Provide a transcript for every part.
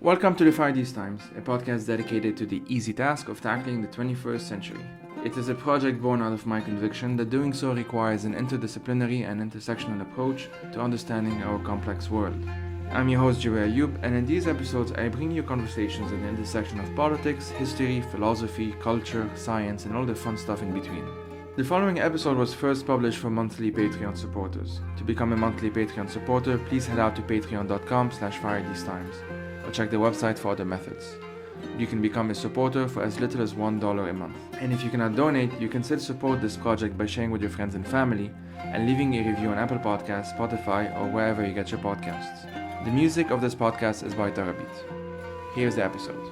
Welcome to the Fire These Times, a podcast dedicated to the easy task of tackling the 21st century. It is a project born out of my conviction that doing so requires an interdisciplinary and intersectional approach to understanding our complex world. I'm your host Jaber Ayoub, and in these episodes I bring you conversations at the intersection of politics, history, philosophy, culture, science, and all the fun stuff in between. The following episode was first published for monthly Patreon supporters. To become a monthly Patreon supporter, please head out to patreon.com/firethesetimes or check the website for other methods. You can become a supporter for as little as $1 a month. And if you cannot donate, you can still support this project by sharing with your friends and family and leaving a review on Apple Podcasts, Spotify, or wherever you get your podcasts. The music of this podcast is by Tarabit. Here's the episode.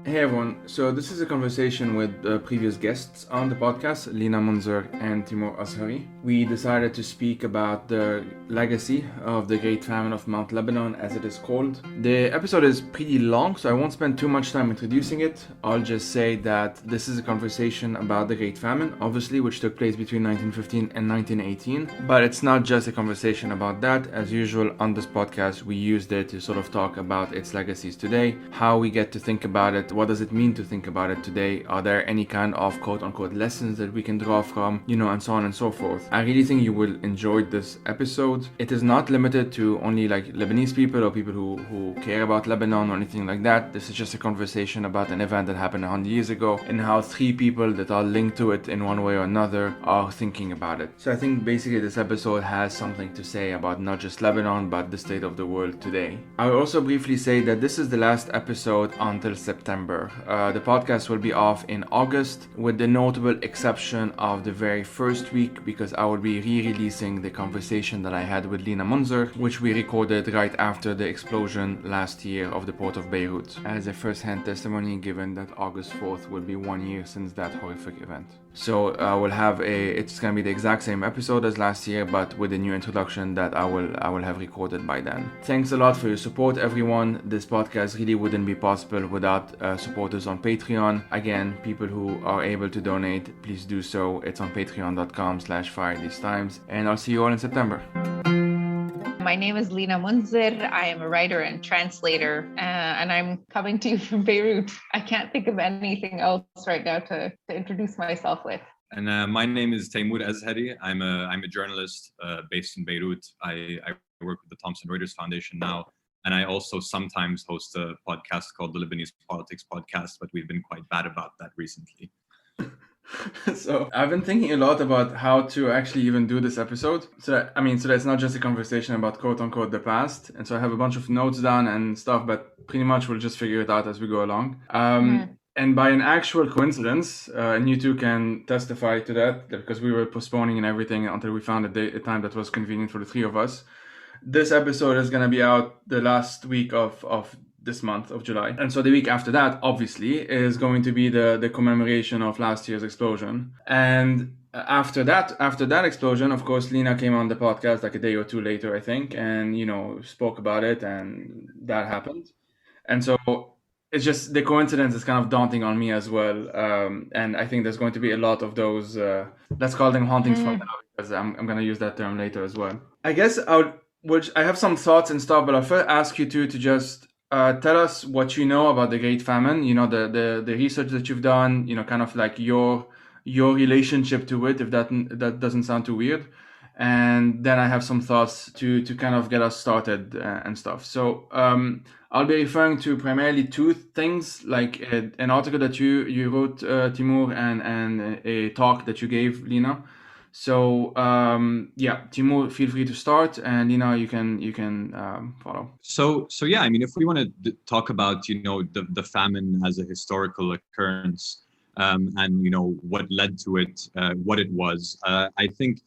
Hey everyone, so this is a conversation with previous guests on the podcast, Lina Mounzer and Timour Azhari. We decided to speak about the legacy of the Great Famine of Mount Lebanon, as it is called. The episode is pretty long, so I won't spend too much time introducing it. I'll just say that this is a conversation about the Great Famine, obviously, which took place between 1915 and 1918. But it's not just a conversation about that. As usual, on this podcast, we used it to sort of talk about its legacies today, how we get to think about it, what does it mean to think about it today? Are there any kind of quote-unquote lessons that we can draw from, and so on and so forth. I really think you will enjoy this episode. It is not limited to only like Lebanese people or people who care about Lebanon or anything like that. This is just a conversation about an event that happened 100 years ago and how three people that are linked to it in one way or another are thinking about it. So I think basically this episode has something to say about not just Lebanon, but the state of the world today. I will also briefly say that this is the last episode until September. The podcast will be off in August, with the notable exception of the very first week, because I will be re-releasing the conversation that I had with Lina Mounzer, which we recorded right after the explosion last year of the port of Beirut, as a first-hand testimony, given that August 4th will be 1 year since that horrific event. So it's gonna be the exact same episode as last year, but with a new introduction that I will have recorded by then. Thanks a lot for your support, everyone. This podcast really wouldn't be possible without supporters on Patreon. Again, people who are able to donate, please do so. It's on patreon.com/firethesetimes, and I'll see you all in September. My name is Lina Mounzer. I am a writer and translator, and I'm coming to you from Beirut. I can't think of anything else right now to introduce myself with. And my name is Timour Azhari. I'm a journalist based in Beirut. I work with the Thomson Reuters Foundation now, and I also sometimes host a podcast called the Lebanese Politics Podcast, but we've been quite bad about that recently. So I've been thinking a lot about how to actually even do this episode. So that's not just a conversation about quote-unquote the past. And so I have a bunch of notes down and stuff, but pretty much we'll just figure it out as we go along. And by an actual coincidence, and you two can testify to that, because we were postponing and everything until we found a time that was convenient for the three of us. This episode is going to be out the last week of this month of July. And so the week after that, obviously, is going to be the commemoration of last year's explosion. And after that explosion, of course, Lina came on the podcast like a day or two later, I think, and, spoke about it, and that happened. And so it's just the coincidence is kind of daunting on me as well. And I think there's going to be a lot of those, let's call them hauntings from now, because I'm going to use that term later as well. I guess I have some thoughts and stuff, but I'll first ask you two to just tell us what you know about the Great Famine, the research that you've done, kind of like your relationship to it, if that doesn't sound too weird. And then I have some thoughts to kind of get us started and stuff. So I'll be referring to primarily two things, like an article that you wrote, Timour, and a talk that you gave, Lina. So Timour, feel free to start, and Lina, you can follow. So yeah, if we want to talk about the famine as a historical occurrence, and what led to it, what it was, I think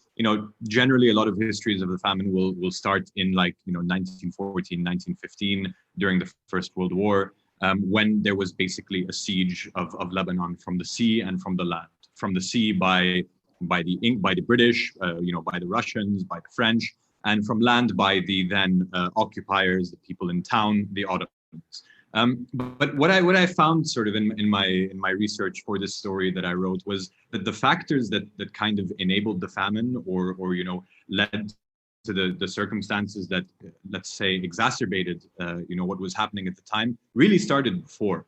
generally a lot of histories of the famine will start in 1914, 1915 during the First World War, when there was basically a siege of Lebanon from the sea and from the land. From the sea by the British, by the Russians, by the French, and from land by the then occupiers, the people in town, the Ottomans. But what I found sort of in my research for this story that I wrote was that the factors that kind of enabled the famine or led to the circumstances that, let's say, exacerbated what was happening at the time really started before.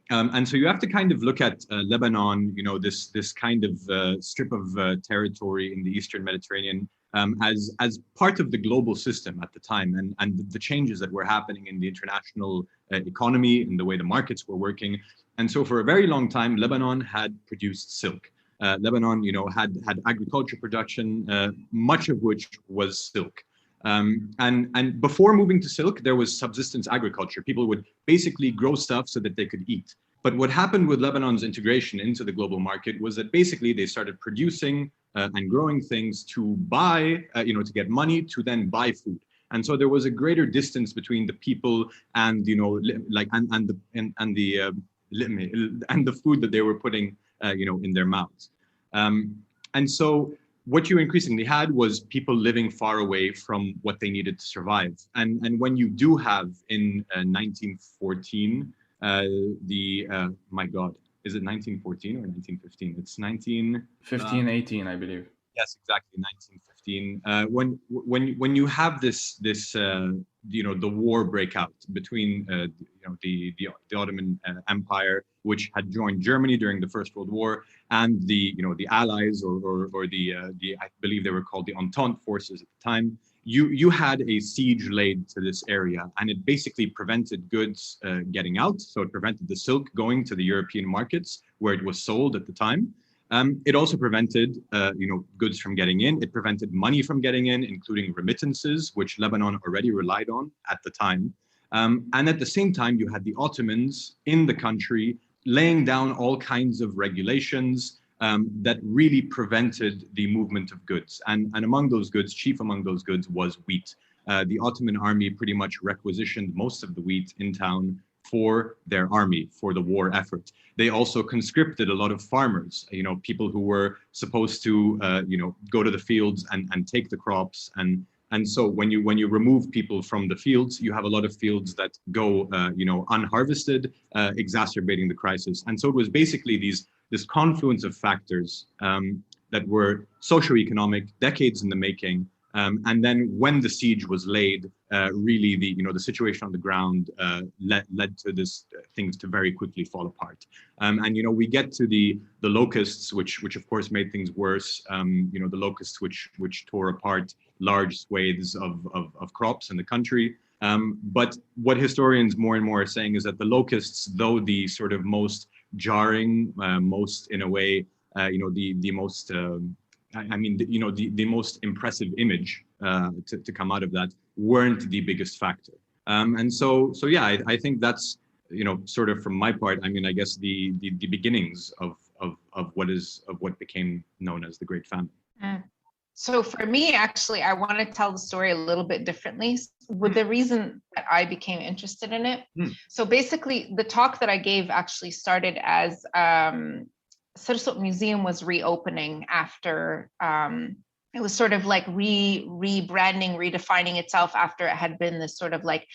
And so you have to kind of look at Lebanon, this kind of strip of territory in the Eastern Mediterranean as part of the global system at the time, and the changes that were happening in the international economy and the way the markets were working. And so for a very long time, Lebanon had produced silk. Lebanon, had agriculture production, much of which was silk. And before moving to silk, there was subsistence agriculture. People would basically grow stuff so that they could eat. But what happened with Lebanon's integration into the global market was that basically they started producing and growing things to buy, to get money to then buy food. And so there was a greater distance between the people and the food that they were putting, in their mouths. And so what you increasingly had was people living far away from what they needed to survive. And when you do have in 1914, my God, is it 1914 or 1915? It's 18, I believe. Yes, exactly, 1915. When you have this the war break out between the Ottoman Empire, which had joined Germany during the First World War, and the Allies or the I believe they were called the Entente forces at the time. You had a siege laid to this area, and it basically prevented goods getting out. So it prevented the silk going to the European markets where it was sold at the time. It also prevented, goods from getting in. It prevented money from getting in, including remittances, which Lebanon already relied on at the time. And at the same time, you had the Ottomans in the country laying down all kinds of regulations that really prevented the movement of goods. And among those goods, chief among those goods was wheat. The Ottoman army pretty much requisitioned most of the wheat in town for their army, for the war effort. They also conscripted a lot of farmers, people who were supposed to, go to the fields and take the crops. And so when you remove people from the fields, you have a lot of fields that go, unharvested, exacerbating the crisis. And so it was basically this confluence of factors that were socioeconomic, decades in the making. And then when the siege was laid, really the situation on the ground led to things to very quickly fall apart. And we get to the locusts, which of course made things worse. The locusts which tore apart large swathes of crops in the country. But what historians more and more are saying is that the locusts, though the sort of most jarring, most in a way, the most the most impressive image to come out of that weren't the biggest factor. And so yeah, I think that's sort of from my part. I mean, I guess the beginnings of what became known as the Great Famine. So for me, actually, I want to tell the story a little bit differently with the reason that I became interested in it. So basically, the talk that I gave actually started as Sursock Museum was reopening after it was sort of like rebranding, redefining itself after it had been this sort of like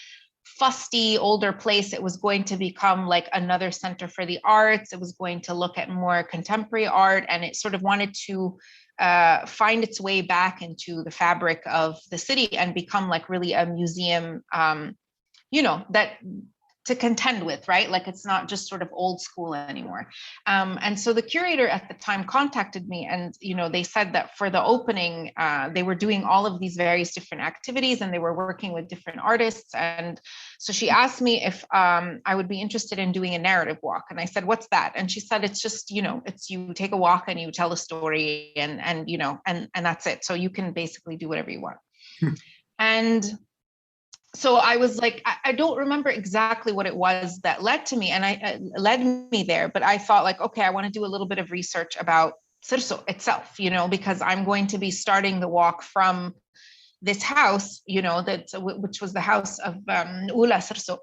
fusty older place. It was going to become like another center for the arts. It was going to look at more contemporary art, and it sort of wanted to find its way back into the fabric of the city and become like really a museum, that to contend with, right? Like it's not just sort of old school anymore. And so the curator at the time contacted me, and they said that for the opening, they were doing all of these various different activities and they were working with different artists. And so she asked me if I would be interested in doing a narrative walk. And I said, what's that? And she said, it's just, it's you take a walk and you tell a story and that's it. So you can basically do whatever you want. And so I was like, I don't remember exactly what it was that led to me, and led me there. But I thought like, okay, I want to do a little bit of research about Sursock itself, because I'm going to be starting the walk from this house, which was the house of Ula Sursock.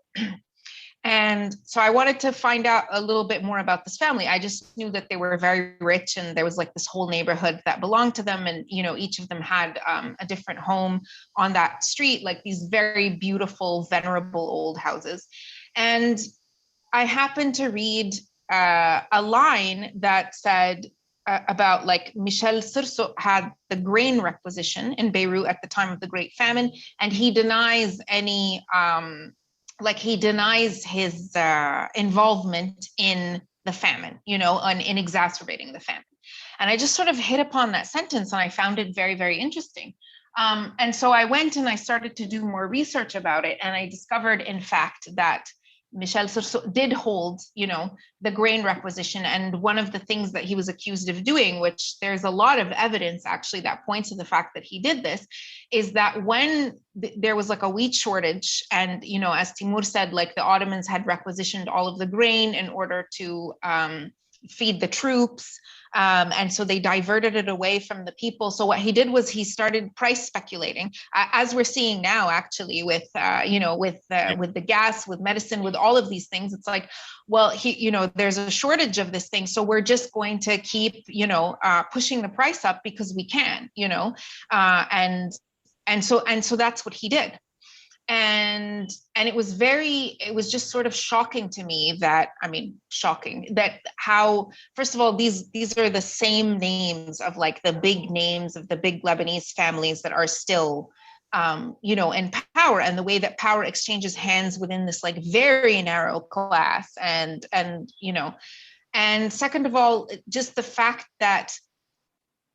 And so I wanted to find out a little bit more about this family. I just knew that they were very rich, and there was like this whole neighborhood that belonged to them. And, each of them had a different home on that street, like these very beautiful, venerable old houses. And I happened to read a line that said about like Michel Sursock had the grain requisition in Beirut at the time of the Great Famine, and he denies any he denies his involvement in the famine, and in exacerbating the famine. And I just sort of hit upon that sentence, and I found it very, very interesting. And so I went and I started to do more research about it, and I discovered, in fact, that Michel Sursock did hold, the grain requisition. And one of the things that he was accused of doing, which there's a lot of evidence actually that points to the fact that he did this, is that when there was like a wheat shortage, and, as Timour said, like the Ottomans had requisitioned all of the grain in order to feed the troops. And so they diverted it away from the people. So what he did was he started price speculating, as we're seeing now, actually, with the gas, with medicine, with all of these things. It's like, well, there's a shortage of this thing, so we're just going to keep, pushing the price up because we can, and so that's what he did. And it was just sort of shocking to me that how, first of all, these are the same names of like the big names of the big Lebanese families that are still, in power, and the way that power exchanges hands within this like very narrow class. And second of all, just the fact that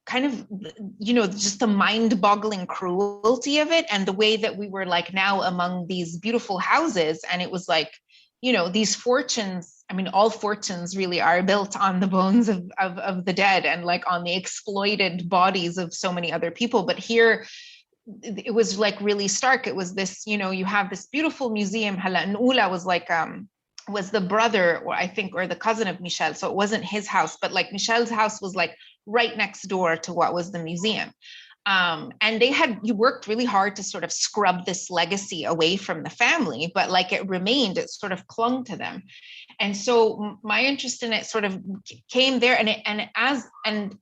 kind of, just the mind-boggling cruelty of it, and the way that we were like now among these beautiful houses, and it was like, these fortunes, all fortunes really are built on the bones of the dead, and like on the exploited bodies of so many other people. But here it was like really stark. It was this, you have this beautiful museum. Hala Nula was the brother, or the cousin of Michel. So it wasn't his house, but like Michel's house was like right next door to what was the museum. And you worked really hard to sort of scrub this legacy away from the family, but like it remained, it sort of clung to them. And so my interest in it sort of came there. And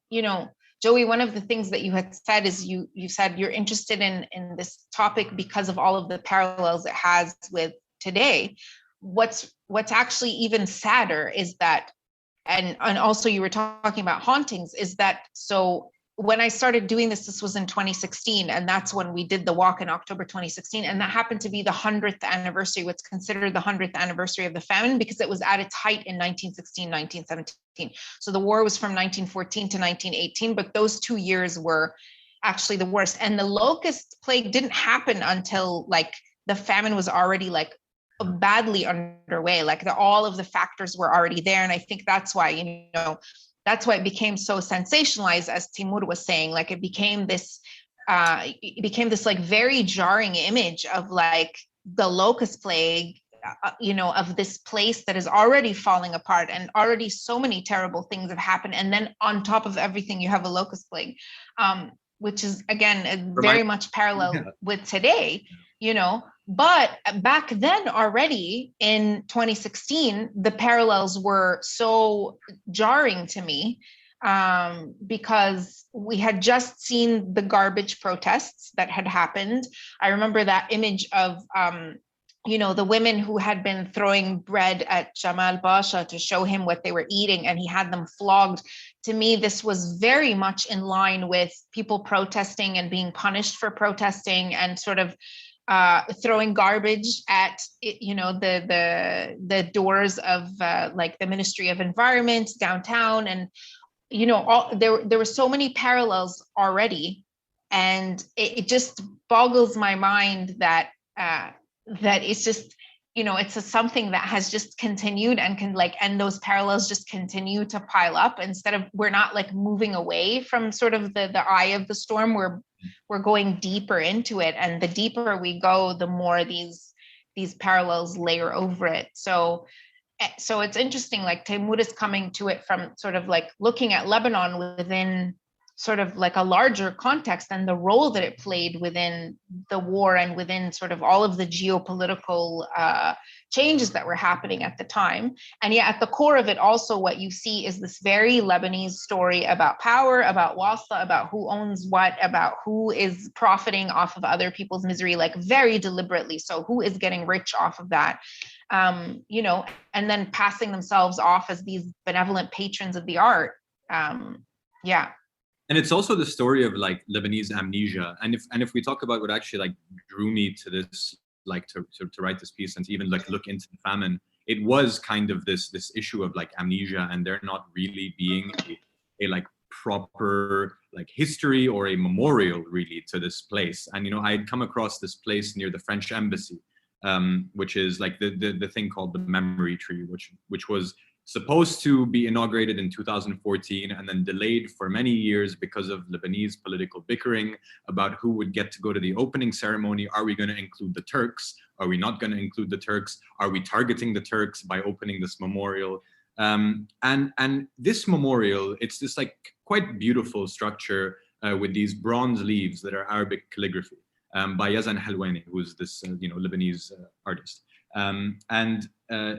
Joey, one of the things that you had said is you said you're interested in this topic because of all of the parallels it has with today. What's actually even sadder is that, and also you were talking about hauntings, is that, so when I started doing this was in 2016, and that's when we did the walk in October 2016, and that happened to be the 100th anniversary, what's considered the 100th anniversary of the famine, because it was at its height in 1916, 1917. So the war was from 1914 to 1918, but those 2 years were actually the worst. And the locust plague didn't happen until like the famine was already like badly underway, like all of the factors were already there. And I think that's why, that's why it became so sensationalized, as Timour was saying. Like it became this like very jarring image of like the locust plague, of this place that is already falling apart, and already so many terrible things have happened. And then on top of everything, you have a locust plague, which is again very much parallel with today, But back then already in 2016, the parallels were so jarring to me, because we had just seen the garbage protests that had happened. I remember that image of, the women who had been throwing bread at Jamal Pasha to show him what they were eating, and he had them flogged. To me, this was very much in line with people protesting and being punished for protesting, and sort of throwing garbage at the doors of like the Ministry of Environment downtown. And there were so many parallels already, and it just boggles my mind that it's just it's something that has just continued, and those parallels just continue to pile up. Instead of, we're not like moving away from sort of the eye of the storm, we're going deeper into it, and the deeper we go, the more these parallels layer over it. So it's interesting, like Timour is coming to it from sort of like looking at Lebanon within sort of like a larger context, and the role that it played within the war, and within sort of all of the geopolitical changes that were happening at the time. And yet at the core of it also, what you see is this very Lebanese story about power, about wasta, about who owns what, about who is profiting off of other people's misery, like very deliberately. So who is getting rich off of that? you know, and then passing themselves off as these benevolent patrons of the art. Yeah. And it's also the story of like Lebanese amnesia. And if we talk about what actually like drew me to this, like to write this piece and to even like look into the famine, it was kind of this issue of like amnesia, and there not really being a like proper like history or a memorial really to this place. And, you know, I had come across this place near the French embassy, which is like the thing called the memory tree, which was supposed to be inaugurated in 2014 and then delayed for many years because of Lebanese political bickering about who would get to go to the opening ceremony. Are we going to include the Turks? Are we not going to include the Turks? Are we targeting the Turks by opening this memorial? And this memorial, it's this like quite beautiful structure with these bronze leaves that are Arabic calligraphy by Yazan Halwani, who's this Lebanese artist.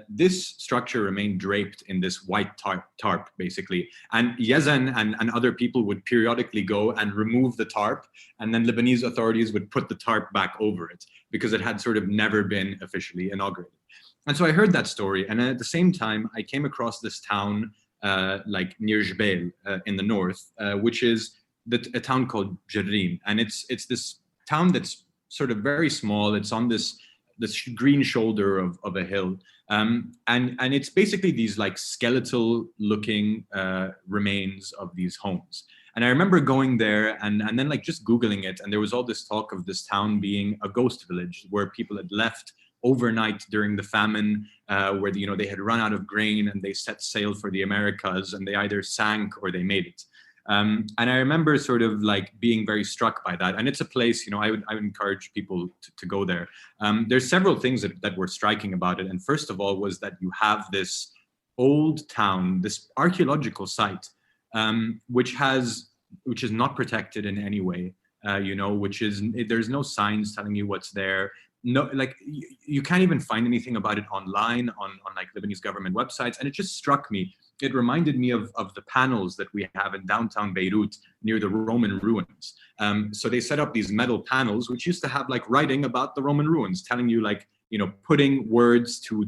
This structure remained draped in this white tarp, basically. And Yazan and other people would periodically go and remove the tarp, and then Lebanese authorities would put the tarp back over it because it had sort of never been officially inaugurated. And so I heard that story, and at the same time, I came across this town like near Jbeil in the north, which is a town called Jarrin. And it's this town that's sort of very small. It's on this green shoulder of a hill. And it's basically these like skeletal looking remains of these homes. And I remember going there and then like just Googling it. And there was all this talk of this town being a ghost village where people had left overnight during the famine, where they had run out of grain and they set sail for the Americas, and they either sank or they made it. And I remember sort of like being very struck by that. And it's a place, I would encourage people to go there. There's several things that were striking about it. And first of all was that you have this old town, this archaeological site, which is not protected in any way, there's no signs telling you what's there. No, like you can't even find anything about it online on like Lebanese government websites. And it just struck me. It reminded me of the panels that we have in downtown Beirut near the Roman ruins. So they set up these metal panels, which used to have like writing about the Roman ruins, telling you like, putting words to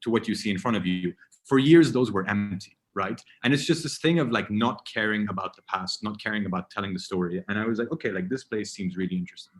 what you see in front of you. For years, those were empty, right? And it's just this thing of like not caring about the past, not caring about telling the story. And I was like, okay, like this place seems really interesting.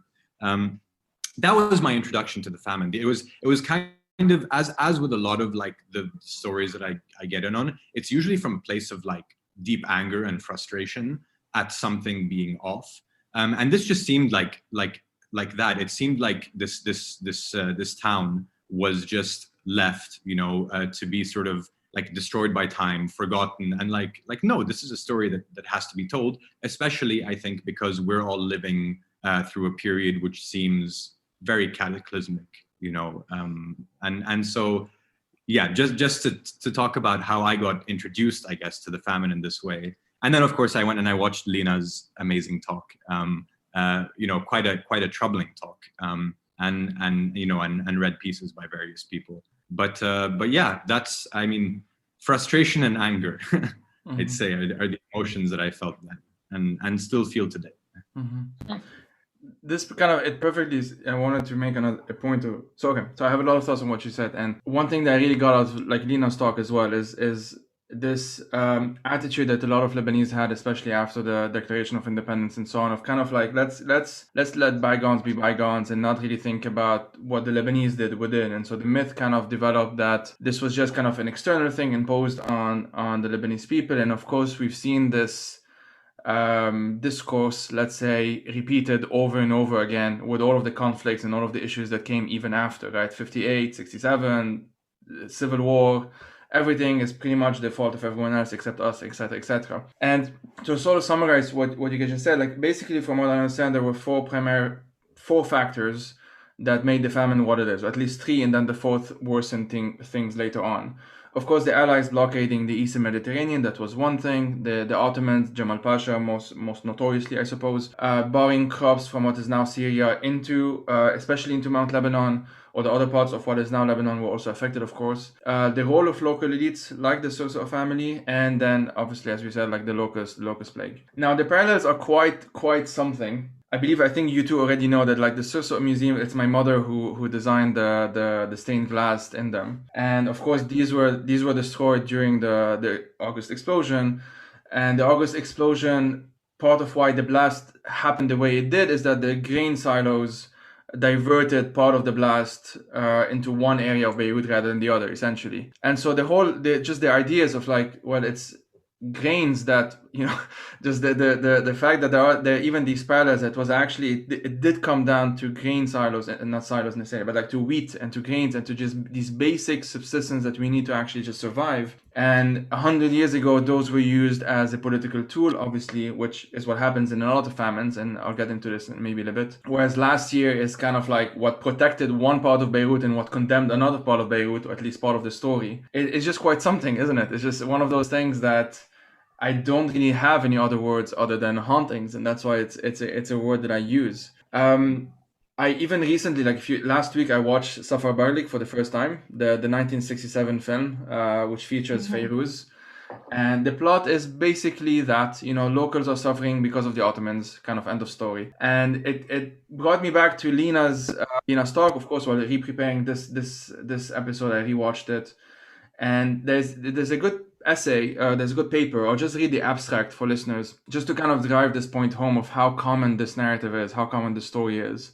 That was my introduction to the famine. It was kind of as with a lot of like the stories that I get in on, it's usually from a place of like deep anger and frustration at something being off. And this just seemed like that. It seemed like this town was just left, to be sort of like destroyed by time, forgotten, and like no, this is a story that has to be told. Especially, I think, because we're all living through a period which seems very cataclysmic, and so, yeah, just to talk about how I got introduced, I guess, to the famine in this way. And then, of course, I went and I watched Lina's amazing talk, quite a troubling talk, and read pieces by various people. But yeah, that's, frustration and anger, mm-hmm. I'd say are the emotions that I felt then and still feel today. Mm-hmm. This it perfectly, I wanted to make a point to, so I have a lot of thoughts on what you said, and one thing that I really got out of like Lina's talk as well is this attitude that a lot of Lebanese had, especially after the Declaration of Independence and so on, of kind of like let's let bygones be bygones and not really think about what the Lebanese did within. And so the myth kind of developed that this was just kind of an external thing imposed on the Lebanese people. And of course we've seen this discourse, let's say, repeated over and over again with all of the conflicts and all of the issues that came even after, right? 58, 67, civil war, everything is pretty much the fault of everyone else except us, etc., etc. And to sort of summarize what you just said, like basically from what I understand, there were four factors that made the famine what it is, or at least three, and then the fourth worsened things later on. Of course, the Allies blockading the Eastern Mediterranean, that was one thing. The Ottomans, Jamal Pasha, most notoriously, I suppose, barring crops from what is now Syria especially into Mount Lebanon, or the other parts of what is now Lebanon were also affected, of course. The role of local elites, like the Sursock family, and then, obviously, as we said, like the locust plague. Now, the parallels are quite something. I think you two already know that like the Sursock Museum, it's my mother who designed the stained glass in them. And of course these were destroyed during the August explosion. And the August explosion, part of why the blast happened the way it did is that the grain silos diverted part of the blast into one area of Beirut rather than the other, essentially. And so just the ideas of like, well, it's grains that, you know, just the fact that there are even these parallels, that was actually, it did come down to grain silos, and not silos necessarily, but like to wheat and to grains and to just these basic subsistence that we need to actually just survive. And 100 years ago, those were used as a political tool, obviously, which is what happens in a lot of famines, and I'll get into this in maybe a bit. Whereas last year is kind of like what protected one part of Beirut and what condemned another part of Beirut, or at least part of the story. It's just quite something, isn't it? It's just one of those things that I don't really have any other words other than hauntings, and that's why it's a word that I use. I even recently, like last week, I watched Safar Barlik for the first time, the 1967 film, which features Fayrouz. And the plot is basically that, you know, locals are suffering because of the Ottomans, kind of end of story. And it brought me back to Lina's talk, of course, while re-preparing this episode. I rewatched it. And there's a good essay, there's a good paper. I'll just read the abstract for listeners, just to kind of drive this point home of how common this narrative is, how common the story is.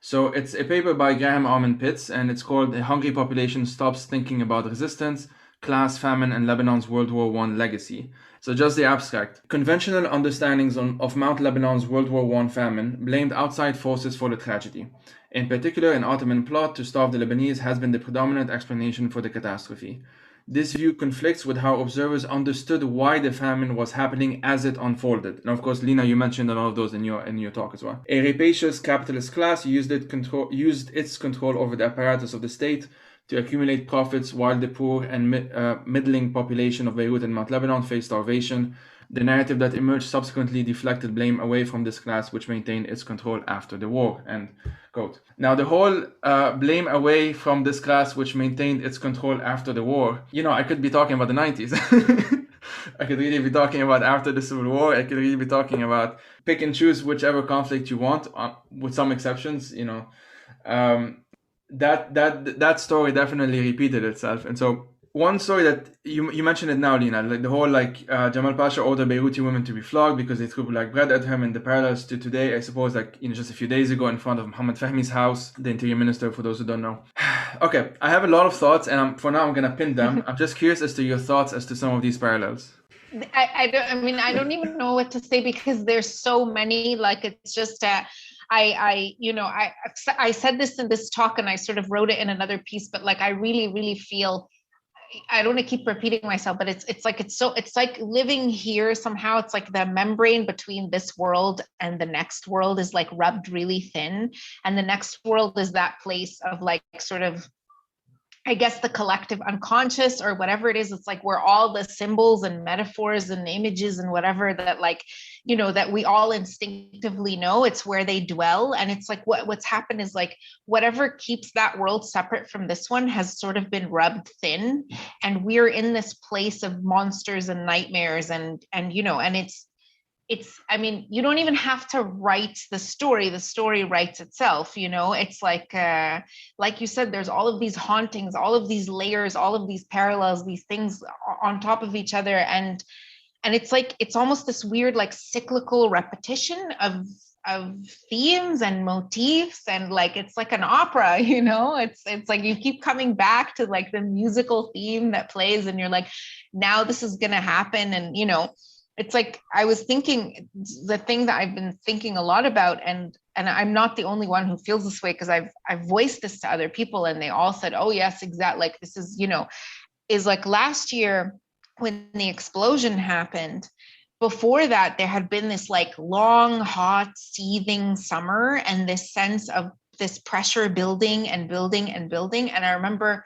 So it's a paper by Graham Armin Pitts, and it's called "A Hungry Population Stops Thinking About Resistance, Class, Famine, and Lebanon's World War I Legacy." So just the abstract. Conventional understandings of Mount Lebanon's World War I famine blamed outside forces for the tragedy. In particular, an Ottoman plot to starve the Lebanese has been the predominant explanation for the catastrophe. This view conflicts with how observers understood why the famine was happening as it unfolded. And of course, Lina, you mentioned a lot of those in your talk as well. A rapacious capitalist class used its control over the apparatus of the state to accumulate profits, while the poor and middling population of Beirut and Mount Lebanon faced starvation. The narrative that emerged subsequently deflected blame away from this class, which maintained its control after the war. End quote. Now, the whole blame away from this class, which maintained its control after the war, you know, I could be talking about the 90s. I could really be talking about after the Civil War. I could really be talking about pick and choose whichever conflict you want, with some exceptions, you know. That story definitely repeated itself. And so one story that you mentioned it now, Lina, like the whole Jamal Pasha ordered Beiruti women to be flogged because they threw like bread at him, and the parallels to today, I suppose, like, you know, just a few days ago in front of Mohammed Fahmi's house, the interior minister, for those who don't know. Okay, I have a lot of thoughts, and for now I'm gonna pin them. I'm just curious as to your thoughts as to some of these parallels. I don't even know what to say, because there's so many. Like, it's just I said this in this talk, and I sort of wrote it in another piece, but like I really feel, I don't want to keep repeating myself, but it's like living here somehow. It's like the membrane between this world and the next world is like rubbed really thin, and the next world is that place of like sort of, I guess, the collective unconscious or whatever it is. It's like where all the symbols and metaphors and images and whatever that, like, you know, that we all instinctively know, it's where they dwell. And it's like what's happened is like whatever keeps that world separate from this one has sort of been rubbed thin, and we're in this place of monsters and nightmares, and you know, and it's I mean, you don't even have to write the story writes itself, you know. It's like you said, there's all of these hauntings, all of these layers, all of these parallels, these things on top of each other, and it's like it's almost this weird like cyclical repetition of themes and motifs, and like it's like an opera, you know. It's like you keep coming back to like the musical theme that plays, and you're like, now this is gonna happen. And you know, it's like I was thinking, the thing that I've been thinking a lot about, and I'm not the only one who feels this way, because I've voiced this to other people, and they all said, oh yes, exactly, like this is, you know, is like last year when the explosion happened. Before that, there had been this like long, hot, seething summer, and this sense of this pressure building and building and building. And I remember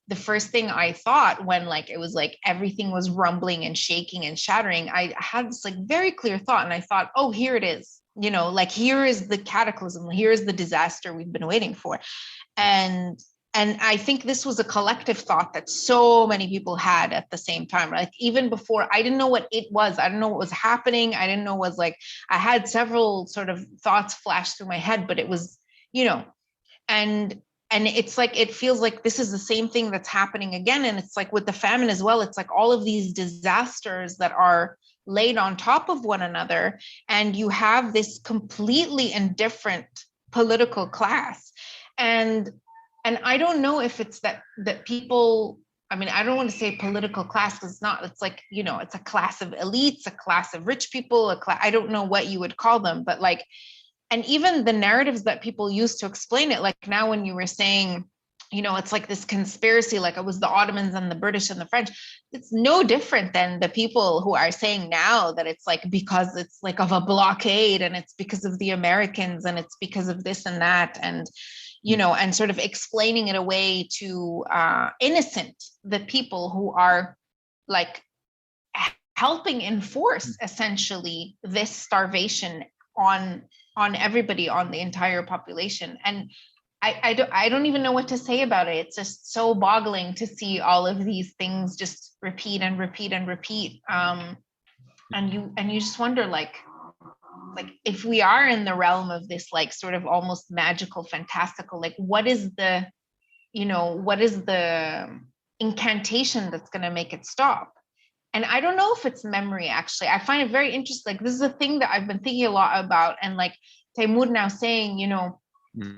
the first thing I thought when like it was like everything was rumbling and shaking and shattering, I had this like very clear thought, and I thought, oh, here it is, you know, like here is the cataclysm, here is the disaster we've been waiting for. And And I think this was a collective thought that so many people had at the same time. Like even before, I didn't know what it was. I didn't know what was happening. I didn't know what was like, I had several sort of thoughts flash through my head, but it was, you know, and it's like, it feels like this is the same thing that's happening again. And it's like with the famine as well, it's like all of these disasters that are laid on top of one another. And you have this completely indifferent political class. And I don't know if it's that people, I mean, I don't want to say political class because it's not, it's like, you know, it's a class of elites, a class of rich people, I don't know what you would call them, but like, and even the narratives that people use to explain it, like now when you were saying, you know, it's like this conspiracy, like it was the Ottomans and the British and the French. It's no different than the people who are saying now that it's like because it's like of a blockade and it's because of the Americans and it's because of this and that. And you know, and sort of explaining it away to innocent, the people who are like helping enforce essentially this starvation on everybody, on the entire population. And I don't even know what to say about it. It's just so boggling to see all of these things just repeat and repeat and repeat. And you just wonder like if we are in the realm of this like sort of almost magical, fantastical, like what is the incantation that's going to make it stop? And I don't know if it's memory, actually. I find it very interesting. Like this is a thing that I've been thinking a lot about. And like Timour now saying, you know,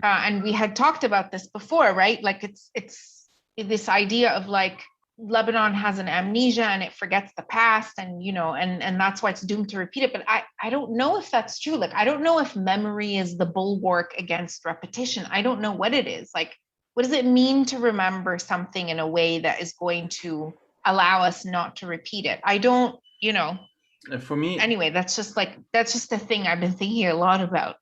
and we had talked about this before, right? Like it's this idea of like, Lebanon has an amnesia and it forgets the past, and you know, and that's why it's doomed to repeat it. But I don't know if that's true. Like I don't know if memory is the bulwark against repetition. I don't know what it is. Like what does it mean to remember something in a way that is going to allow us not to repeat it? I don't, you know. For me, anyway, that's just the thing I've been thinking a lot about.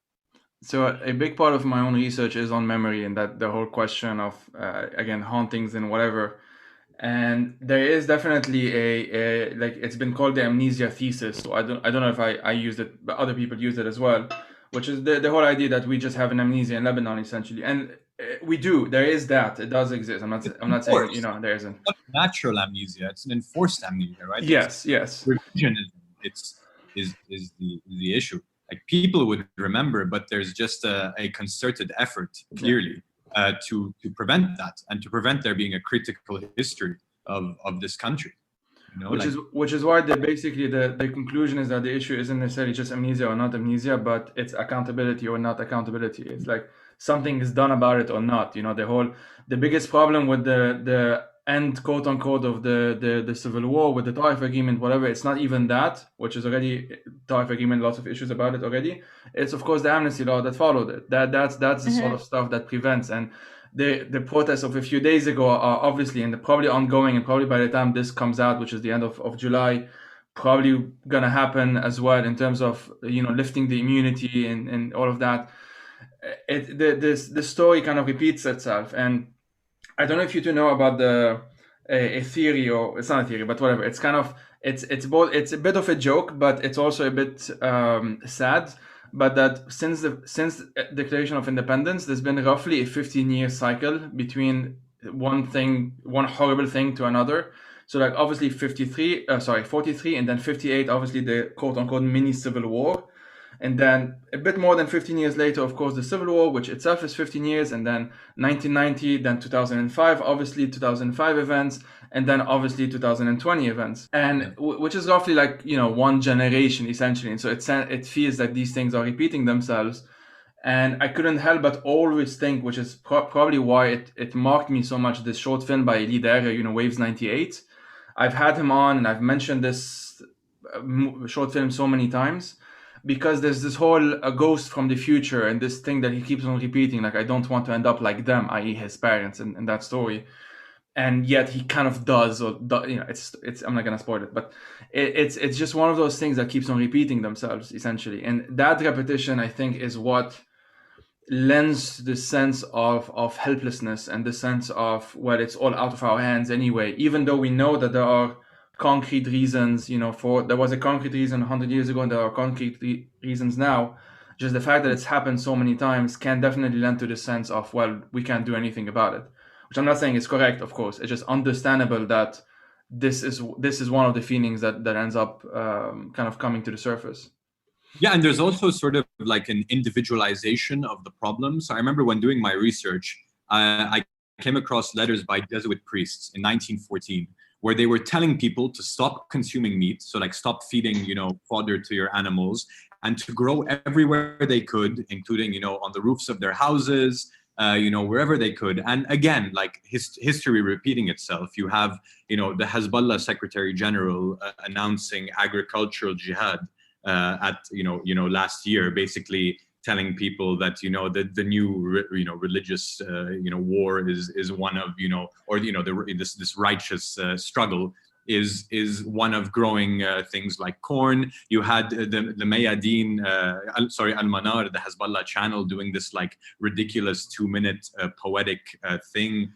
So a big part of my own research is on memory, and that the whole question of again hauntings and whatever. And there is definitely a like it's been called the amnesia thesis. So I don't know if I used it, but other people use it as well, which is the whole idea that we just have an amnesia in Lebanon essentially, and we do. There is that. It does exist. I'm not saying, you know, there isn't. It's not natural amnesia. It's an enforced amnesia, right? Yes, yes. Revisionism is the issue. Like people would remember, but there's just a concerted effort, clearly, to prevent that and to prevent there being a critical history of this country. You know, which is why the conclusion is that the issue isn't necessarily just amnesia or not amnesia, but it's accountability or not accountability. It's like something is done about it or not. You know, the biggest problem with the end, quote unquote, of the civil war with the Taif agreement, whatever, it's not even that, which is already Taif agreement, lots of issues about it already. It's of course the amnesty law that followed it. That's the sort of stuff that prevents. And the protests of a few days ago are obviously and probably ongoing, and probably by the time this comes out, which is the end of July, probably gonna happen as well in terms of, you know, lifting the immunity and all of that. The story kind of repeats itself. And I don't know if you two know about a theory, or it's not a theory, but whatever. It's kind of it's both. It's a bit of a joke, but it's also a bit sad. But that since Declaration of Independence, there's been roughly a 15-year cycle between one horrible thing to another. So like obviously 43, and then 58, obviously the quote unquote mini civil war. And then a bit more than 15 years later, of course, the Civil War, which itself is 15 years, and then 1990, then 2005, obviously 2005 events, and then obviously 2020 events, and which is roughly like, you know, one generation essentially. And so it feels like these things are repeating themselves. And I couldn't help but always think, which is probably why it marked me so much, this short film by Elie Derre, you know, Waves 98. I've had him on, and I've mentioned this short film so many times, because there's this whole a ghost from the future and this thing that he keeps on repeating, like, I don't want to end up like them, i.e. his parents in that story. And yet he kind of does, or you know, it's I'm not gonna spoil it, but it's just one of those things that keeps on repeating themselves essentially. And that repetition, I think, is what lends the sense of helplessness and the sense of, well, it's all out of our hands anyway, even though we know that there are concrete reasons, you know, there was a concrete reason 100 years ago and there are concrete reasons now. Just the fact that it's happened so many times can definitely lend to the sense of, well, we can't do anything about it, which I'm not saying is correct, of course. It's just understandable that this is one of the feelings that ends up kind of coming to the surface. Yeah, and there's also sort of like an individualization of the problem. So I remember when doing my research, I came across letters by Jesuit priests in 1914, where they were telling people to stop consuming meat, so like stop feeding, fodder to your animals, and to grow everywhere they could, including, on the roofs of their houses, wherever they could. And again, like history repeating itself. You have, the Hezbollah Secretary General announcing agricultural jihad at last year, basically telling people that the new religious war is one of this righteous struggle is one of growing things like corn. You had the Mayadeen, Al-Manar, the Hezbollah channel, doing this like ridiculous 2-minute poetic thing,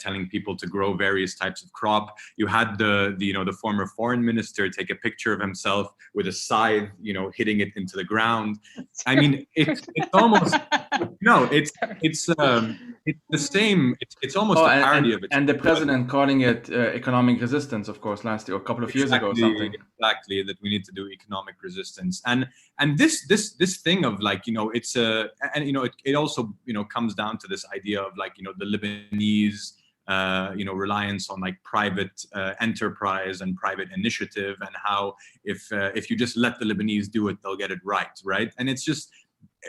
telling people to grow various types of crop. You had the former foreign minister take a picture of himself with a scythe, hitting it into the ground. I mean, it's almost it's the same. It's almost a parody of it. And the president calling it economic resistance, of course, last year or a couple of years ago or something. Exactly, that we need to do economic resistance, and this thing of like it's it also comes down to this idea of like the Lebanese reliance on like private enterprise and private initiative, and how if you just let the Lebanese do it, they'll get it right, and it's just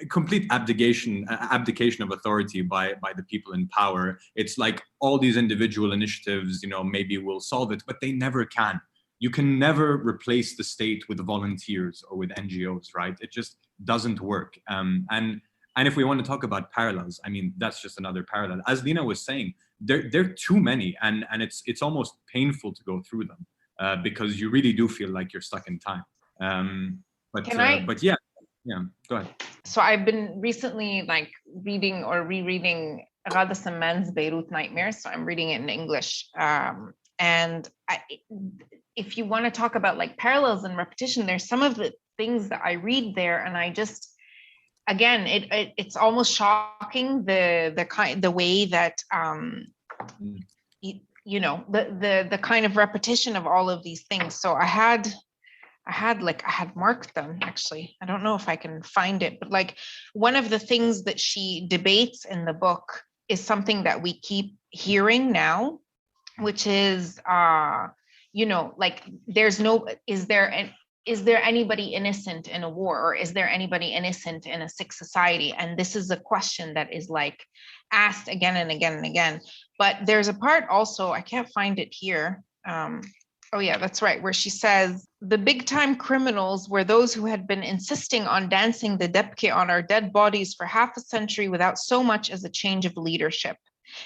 complete abdication of authority by the people in power. It's like all these individual initiatives maybe will solve it, but they never can. You can never replace the state with volunteers or with NGOs, right? It just doesn't work. And if we want to talk about parallels, I mean, that's just another parallel. As Lina was saying, there are too many, and it's almost painful to go through them because you really do feel like you're stuck in time. But yeah, go ahead. So I've been recently like reading or rereading Ghada Samman's Beirut Nightmares. So I'm reading it in English. If you want to talk about like parallels and repetition, there's some of the things that I read there, and I just, again, it's almost shocking the way that the kind of repetition of all of these things. So I had marked them, actually. I don't know if I can find it, but like one of the things that she debates in the book is something that we keep hearing now, which is like is there anybody innocent in a war, or is there anybody innocent in a sick society? And this is a question that is like asked again and again and again. But there's a part also, I can't find it here. Oh yeah, that's right, where she says, the big time criminals were those who had been insisting on dancing the debke on our dead bodies for half a century without so much as a change of leadership.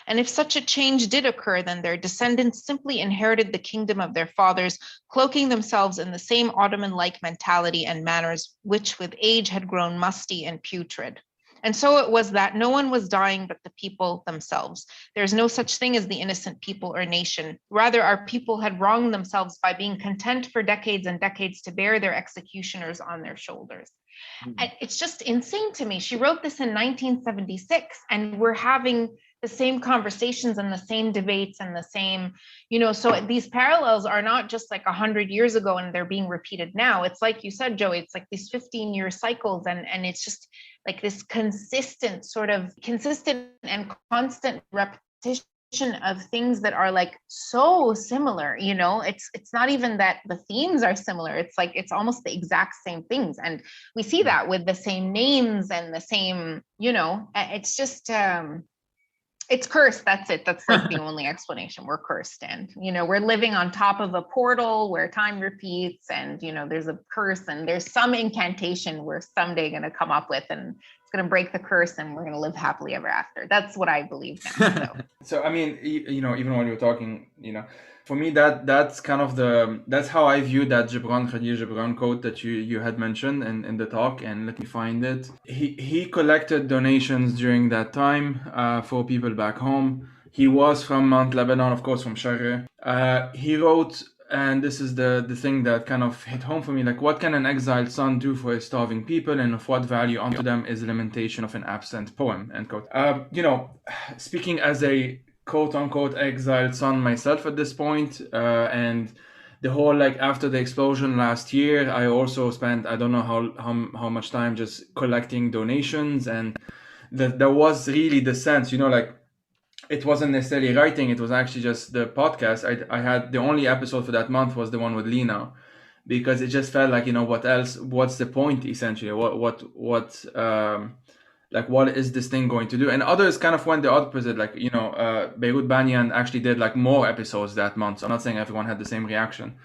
And if such a change did occur, then their descendants simply inherited the kingdom of their fathers, cloaking themselves in the same Ottoman-like mentality and manners, which with age had grown musty and putrid. And so it was that no one was dying but the people themselves. There's no such thing as the innocent people or nation. Rather, our people had wronged themselves by being content for decades and decades to bear their executioners on their shoulders. And it's just insane to me. She wrote this in 1976, and we're having the same conversations and the same debates and the same, so these parallels are not just like 100 years ago and they're being repeated now. It's like you said, Joey, it's like these 15-year cycles, and it's just like this consistent and constant repetition of things that are like so similar. It's not even that the themes are similar, it's like it's almost the exact same things, and we see that with the same names and the same, it's just it's cursed. That's it. That's like the only explanation. We're cursed, and we're living on top of a portal where time repeats, and there's a curse, and there's some incantation we're someday going to come up with, and it's going to break the curse, and we're going to live happily ever after. That's what I believe now. So I mean, even when you were talking, for me that's kind of that's how I view that Khalil Gibran quote that you had mentioned in the talk. And let me find it. He collected donations during that time for people back home. He was from Mount Lebanon, of course, from Sharra. He wrote, and this is the thing that kind of hit home for me, like, what can an exiled son do for his starving people, and of what value unto them is the lamentation of an absent poem, end quote. Speaking as a quote unquote exiled son myself at this point, and the whole, like, after the explosion last year, I also spent, I don't know how much time just collecting donations, and there was really the sense, like, it wasn't necessarily writing, it was actually just the podcast. I had the only episode for that month was the one with Lina, because it just felt like, what else, what's the point, essentially, like, what is this thing going to do? And others kind of went the opposite, like, Beirut Banyan actually did like more episodes that month, so I'm not saying everyone had the same reaction,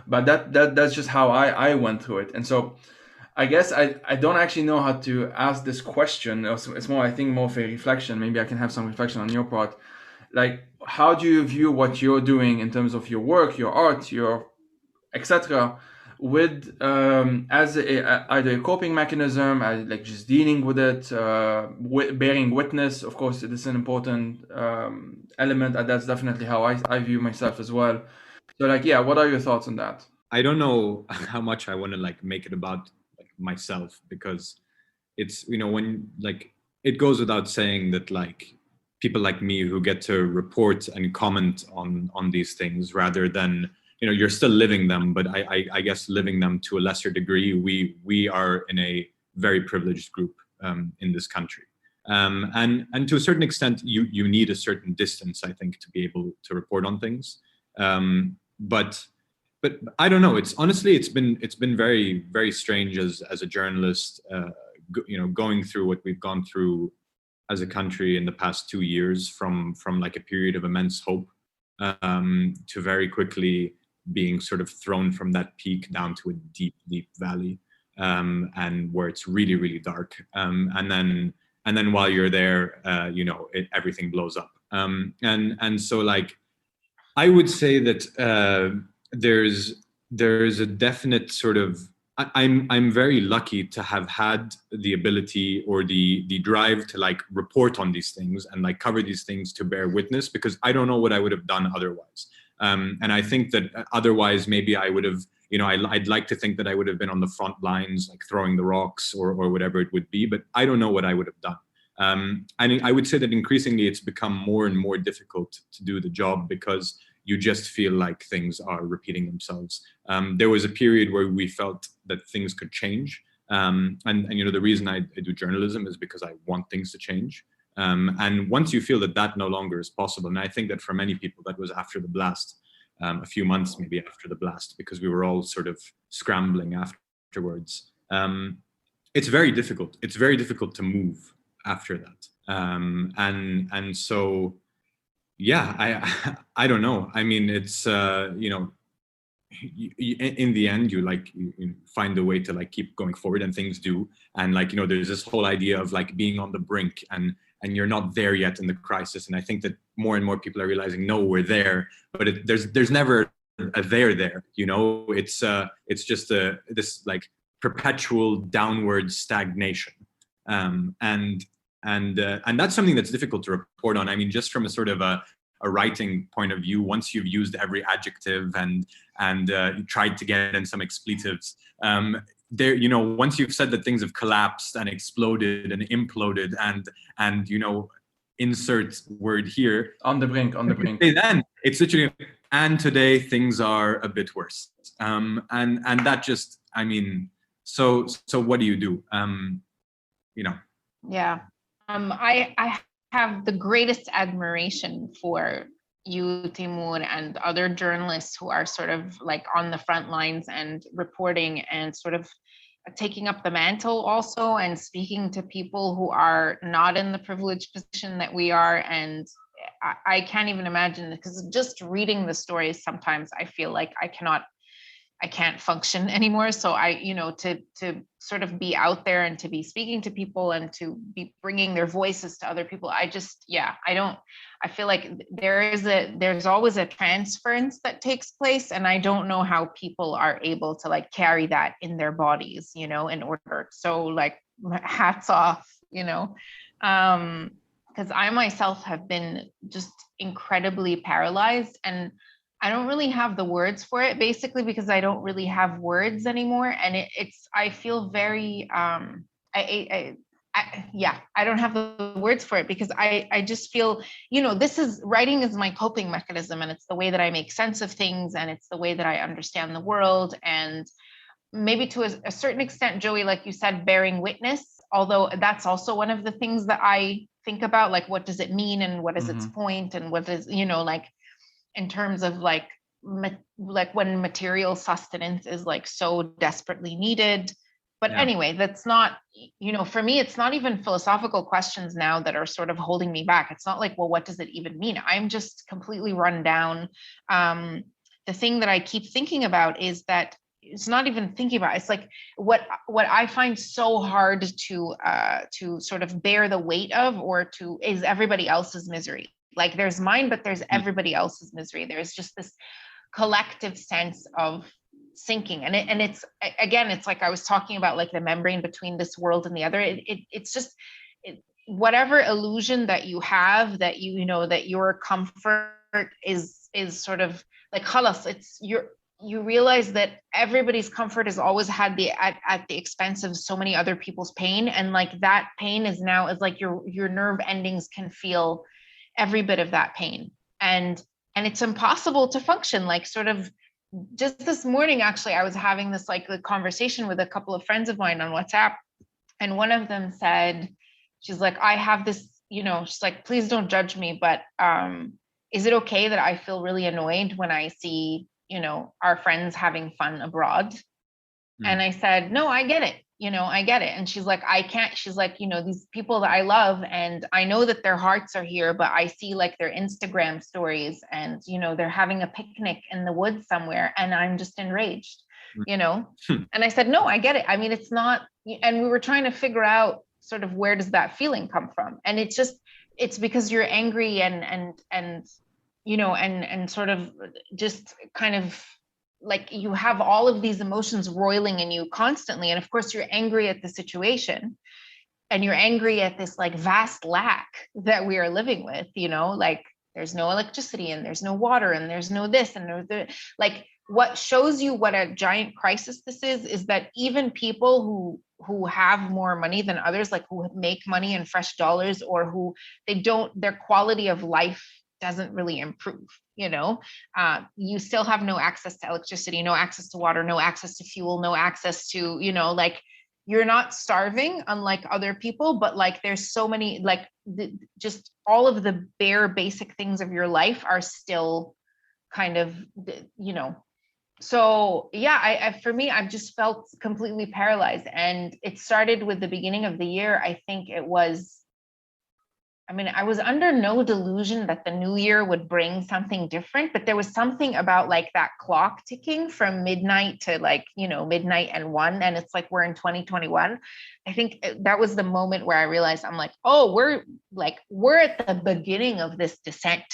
but that's just how I went through it. And so I guess I don't actually know how to ask this question. It's more, I think, more of a reflection. Maybe I can have some reflection on your part. Like, how do you view what you're doing in terms of your work, your art, your etc., with as either a coping mechanism, as like just dealing with it, bearing witness. Of course, this is an important element, and that's definitely how I view myself as well. So, like, yeah, what are your thoughts on that? I don't know how much I want to like make it about like myself, because it's, when like it goes without saying that like people like me who get to report and comment on these things rather than, you're still living them, but I guess living them to a lesser degree. We are in a very privileged group in this country, and to a certain extent, you need a certain distance, I think, to be able to report on things. But I don't know. It's honestly, it's been very, very strange as a journalist, going through what we've gone through as a country in the past 2 years, from like a period of immense hope, to very quickly being sort of thrown from that peak down to a deep, deep valley, and where it's really, really dark. And then while you're there, everything blows up. And so like, I would say that there's a definite sort of, I'm very lucky to have had the ability or the drive to like report on these things and like cover these things to bear witness, because I don't know what I would have done otherwise. And I think that otherwise maybe I would have, I'd like to think that I would have been on the front lines, like throwing the rocks or whatever it would be, but I don't know what I would have done. And I would say that increasingly it's become more and more difficult to do the job, because you just feel like things are repeating themselves. There was a period where we felt that things could change. And the reason I do journalism is because I want things to change. And once you feel that no longer is possible, and I think that for many people that was after the blast, a few months maybe after the blast, because we were all sort of scrambling afterwards. It's very difficult. It's very difficult to move after that. And so, yeah, I don't know. I mean, it's in the end, you find a way to like keep going forward, and things do. And like, there's this whole idea of like being on the brink, and you're not there yet in the crisis. And I think that more and more people are realizing, no, we're there, but there's never a there. It's just this like perpetual downward stagnation. And that's something that's difficult to report on. I mean, just from a sort of a writing point of view, once you've used every adjective and you tried to get in some expletives, once you've said that things have collapsed and exploded and imploded and insert word here, on the brink. Then it's literally, and today things are a bit worse. And that just, I mean, so what do you do? Yeah. I have the greatest admiration for you, Timour, and other journalists who are sort of like on the front lines and reporting and sort of taking up the mantle also, and speaking to people who are not in the privileged position that we are. And I can't even imagine, because just reading the stories, sometimes I feel like I can't function anymore. So to sort of be out there and to be speaking to people and to be bringing their voices to other people, I feel like there's always a transference that takes place. And I don't know how people are able to like carry that in their bodies, in order. So like, hats off, because I myself have been just incredibly paralyzed, and I don't really have the words for it, basically because I don't really have words anymore. And I feel very, I I don't have the words for it, because I just feel, writing is my coping mechanism, and it's the way that I make sense of things, and it's the way that I understand the world. And maybe to a certain extent, Joey, like you said, bearing witness, although that's also one of the things that I think about, like, what does it mean, and what is its point, and what is, like, in terms of like when material sustenance is like so desperately needed. But anyway, that's not, for me, it's not even philosophical questions now that are sort of holding me back. It's not like, well, what does it even mean? I'm just completely run down. The thing that I keep thinking about is that it's not even thinking about, it's like what I find so hard to sort of bear the weight of, or is everybody else's misery. Like, there's mine, but there's everybody else's misery. There's just this collective sense of sinking, and it's again, it's like I was talking about, like the membrane between this world and the other. It's just whatever illusion that you have, that that your comfort is sort of like khalas, it's you realize that everybody's comfort has always had at the expense of so many other people's pain, and like that pain is like your nerve endings can feel every bit of that pain, and it's impossible to function. Like, sort of just this morning, actually, I was having this like a conversation with a couple of friends of mine on WhatsApp, and one of them said, she's like, I have this, she's like, please don't judge me, but is it okay that I feel really annoyed when I see, our friends having fun abroad? And I said, no, I get it. I get it. And she's like, I can't, she's like, these people that I love, and I know that their hearts are here, but I see like their Instagram stories, and, they're having a picnic in the woods somewhere, and I'm just enraged, And I said, no, I get it. I mean, it's not, and we were trying to figure out sort of where does that feeling come from? And it's because you're angry and sort of just kind of like you have all of these emotions roiling in you constantly. And of course you're angry at the situation, and you're angry at this like vast lack that we are living with, like there's no electricity, and there's no water, and there's no this, and like what shows you what a giant crisis this is that even people who have more money than others, like who make money in fresh dollars, or who their quality of life doesn't really improve. You still have no access to electricity, no access to water, no access to fuel, no access to, like you're not starving unlike other people, but like there's so many, like just all of the bare basic things of your life are still kind of, so yeah, for me, I've just felt completely paralyzed. And it started with the beginning of the year. I think it was, I was under no delusion that the new year would bring something different, but there was something about like that clock ticking from midnight to like, midnight and 1, and it's like, we're in 2021. I think that was the moment where I realized, I'm like, oh, we're at the beginning of this descent,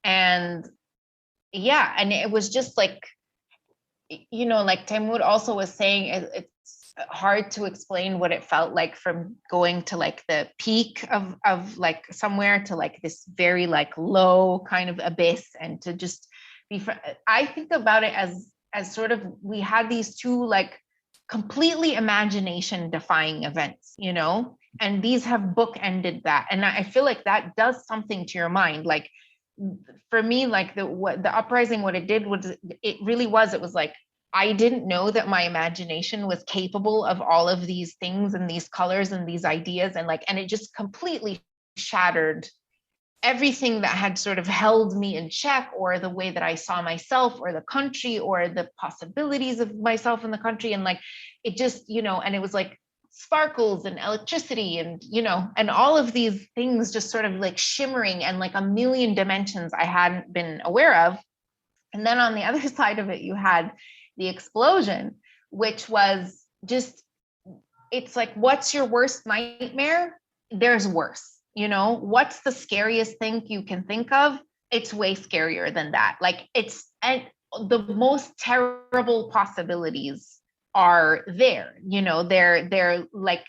and yeah. And it was just like, like Timour also was saying, it's hard to explain what it felt like from going to like the peak of like somewhere to like this very like low kind of abyss, and to just be, I think about it as sort of, we had these two like completely imagination defying events, and these have bookended that. And I feel like that does something to your mind. Like for me, like the uprising, what it did was, it was like, I didn't know that my imagination was capable of all of these things and these colors and these ideas, and it just completely shattered everything that had sort of held me in check, or the way that I saw myself or the country, or the possibilities of myself in the country. And like, it just, and it was like sparkles and electricity and, and all of these things just sort of like shimmering, and like a million dimensions I hadn't been aware of. And then on the other side of it, you had the explosion, which was just, it's like, what's your worst nightmare? There's worse. What's the scariest thing you can think of? It's way scarier than that. Like and the most terrible possibilities are there. They're like,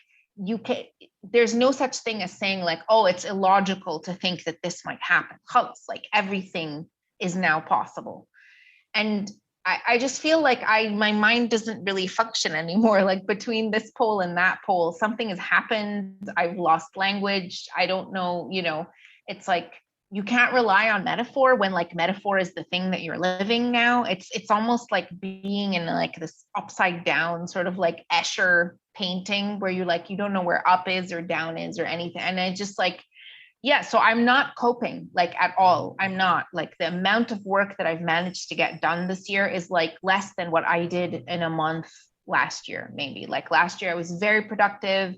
there's no such thing as saying like, oh, it's illogical to think that this might happen. Like everything is now possible. And I just feel like my mind doesn't really function anymore. Like between this pole and that pole, something has happened. I've lost language. I don't know, it's like you can't rely on metaphor when like metaphor is the thing that you're living now. It's almost like being in like this upside down sort of like Escher painting where you don't know where up is or down is or anything. And I just like, yeah, so I'm not coping like at all. I'm not like the amount of work that I've managed to get done this year is like less than what I did in a month last year, maybe. Like last year I was very productive,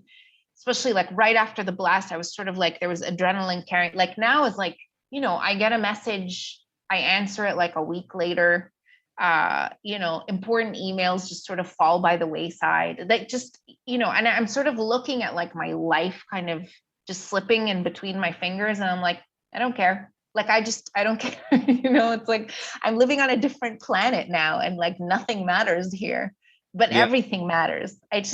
especially like right after the blast. I was sort of like, there was adrenaline carrying. Like now is like, I get a message, I answer it like a week later. Important emails just sort of fall by the wayside. Like just, and I'm sort of looking at like my life kind of just slipping in between my fingers, and I'm like, I don't care. Like I don't care. It's like I'm living on a different planet now, and like nothing matters here, but everything matters. And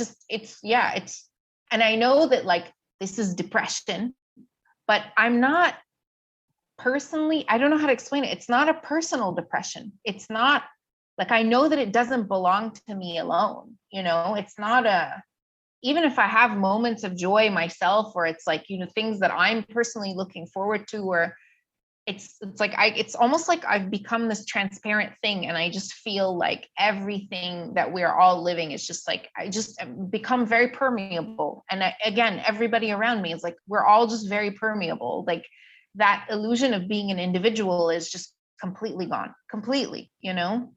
I know that like this is depression, but I'm not personally, I don't know how to explain it. It's not a personal depression. It's not like, I know that it doesn't belong to me alone. It's not even if I have moments of joy myself, or it's like, things that I'm personally looking forward to, or it's almost like I've become this transparent thing. And I just feel like everything that we're all living is just like, I just become very permeable. And again, everybody around me is like, we're all just very permeable. Like that illusion of being an individual is just completely gone, completely, and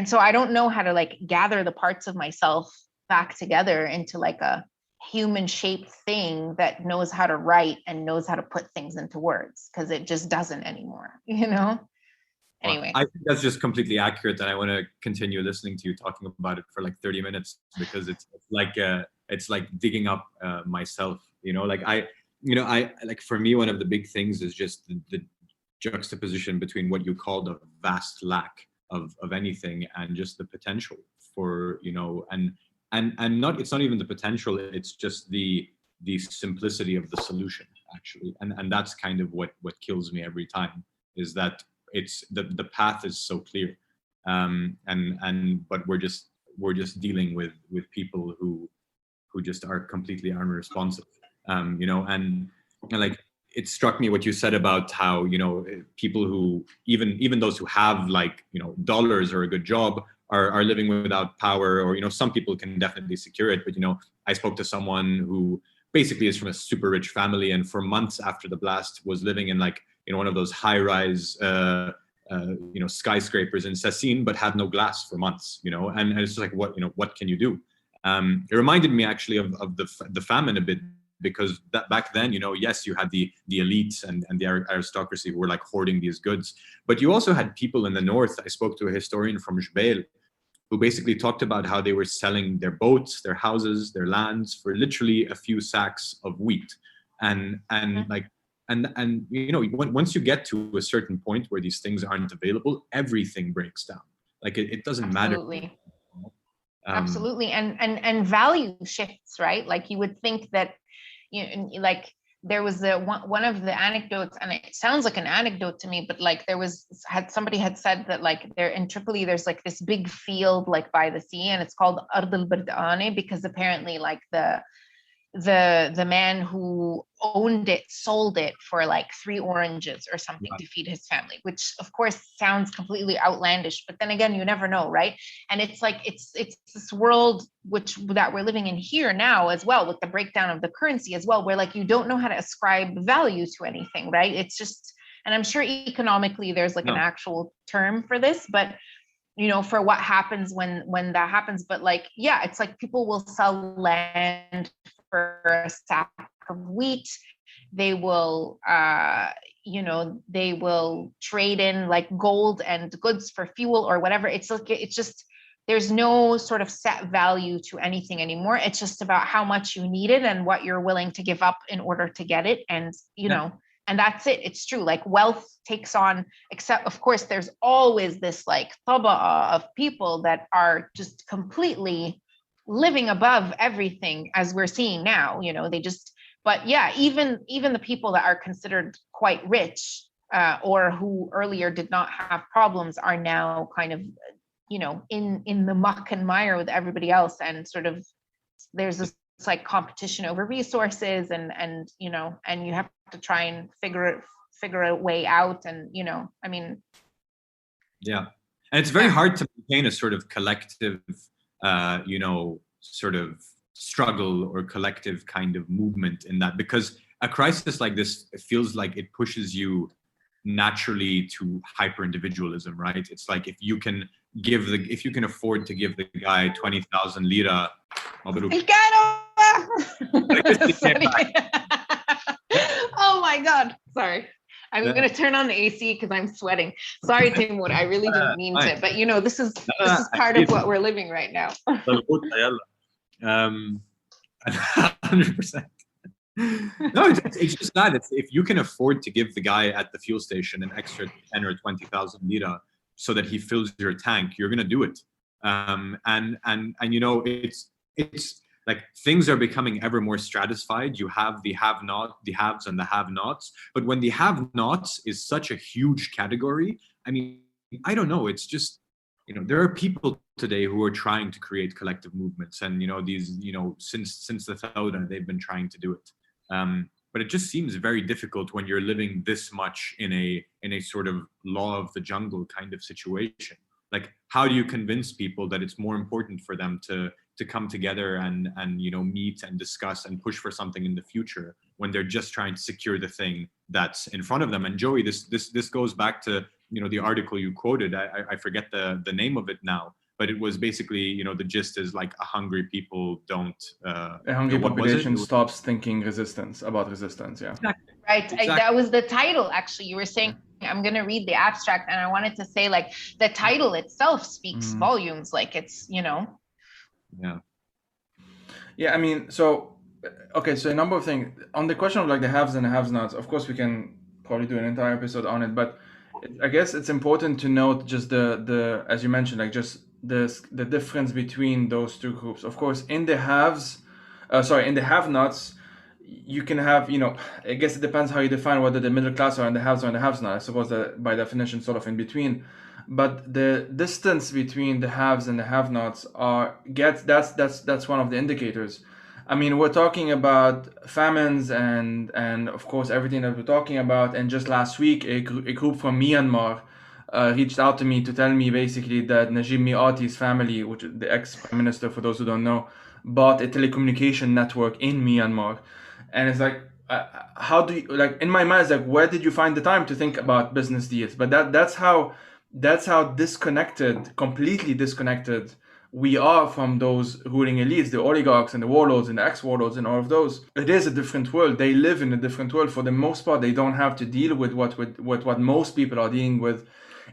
so I don't know how to like gather the parts of myself back together into like a human shaped thing that knows how to write and knows how to put things into words, because it just doesn't anymore, Anyway. I think that's just completely accurate, and I want to continue listening to you talking about it for like 30 minutes, because it's like digging up myself, I like, for me, one of the big things is just the juxtaposition between what you call the vast lack of anything and just the potential for, and not, it's not even the potential, it's just the simplicity of the solution, actually. And that's kind of what kills me every time, is that it's the path is so clear. But we're just dealing with people who just are completely unresponsive. And like, it struck me what you said about how, people who even those who have like, dollars or a good job are living without power, or, some people can definitely secure it. But, I spoke to someone who basically is from a super rich family, and for months after the blast was living in like, one of those high-rise, skyscrapers in Sassine, but had no glass for months, and it's just like, what can you do? It reminded me actually of the famine a bit, because that back then, yes, you had the elites and the aristocracy who were like hoarding these goods, but you also had people in the north. I spoke to a historian from Jbeil who basically talked about how they were selling their boats, their houses, their lands for literally a few sacks of wheat, and once you get to a certain point where these things aren't available, everything breaks down. Like it doesn't Absolutely. matter. Absolutely. And value shifts, right? Like you would think that, like there was one of the anecdotes, and it sounds like an anecdote to me, but like somebody had said that like there in Tripoli, there's like this big field like by the sea, and it's called Ard al-Bardane, because apparently like the man who owned it sold it for like 3 oranges or something to feed his family, which of course sounds completely outlandish, but then again, you never know, right? And it's like it's this world that we're living in here now as well, with the breakdown of the currency as well, where like you don't know how to ascribe value to anything, right? It's just, and I'm sure economically there's like an actual term for this, but for what happens when that happens. But like, yeah, it's like people will sell land for a sack of wheat. They will they will trade in like gold and goods for fuel or whatever. It's like, it's just, there's no sort of set value to anything anymore. It's just about how much you need it and what you're willing to give up in order to get it. And and that's it. It's true. Like wealth takes on, except of course, there's always this like taba'a of people that are just completely living above everything, as we're seeing now. They just, but yeah, even the people that are considered quite rich or who earlier did not have problems are now kind of, in the muck and mire with everybody else, and sort of there's this like competition over resources, and you have to try and figure a way out, and yeah, and it's very hard to maintain a sort of collective sort of struggle or collective kind of movement in that, because a crisis like this, it feels like it pushes you naturally to hyper individualism, right? It's like if you can afford to give the guy 20,000 lira. Oh my God, sorry. I'm going to turn on the AC because I'm sweating. Sorry, Timour, I really didn't mean to, but this is part of what we're living right now. 100%. No, it's just that. If you can afford to give the guy at the fuel station an extra 10 or 20,000 lira so that he fills your tank, you're going to do it. It's like things are becoming ever more stratified. You have the haves and the have-nots. But when the have-nots is such a huge category, I mean, I don't know. It's just, there are people today who are trying to create collective movements, and since the Thawra, they've been trying to do it. But it just seems very difficult when you're living this much in a sort of law of the jungle kind of situation. Like, how do you convince people that it's more important for them to come together and meet and discuss and push for something in the future when they're just trying to secure the thing that's in front of them? And Joey, this goes back to the article you quoted. I forget the name of it now, but it was basically the gist is like a hungry people don't. A hungry population stops thinking about resistance. Yeah. Exactly. Right. Exactly. That was the title. Actually, you were saying. I'm going to read the abstract, and I wanted to say, like, the title itself speaks volumes. Like, it's, Yeah. I mean, so a number of things on the question of like the haves and the have-nots. Of course, we can probably do an entire episode on it, but I guess it's important to note just the as you mentioned, like just the difference between those two groups. Of course, in the have-nots, you can have, I guess it depends how you define whether the middle class are in the haves or in the have-nots. I suppose that by definition, sort of in between. But the distance between the haves and the have-nots that's one of the indicators. I mean, we're talking about famines and of course everything that we're talking about. And just last week, a group from Myanmar reached out to me to tell me basically that Najib Mikati's family, which is the ex-prime minister, for those who don't know, bought a telecommunication network in Myanmar. And it's like, how do you, like, in my mind, it's like, where did you find the time to think about business deals? But that's how completely disconnected we are from those ruling elites, the oligarchs and the warlords and the ex-warlords and all of those. It is a different world. They live in a different world. For the most part, they don't have to deal with what most people are dealing with.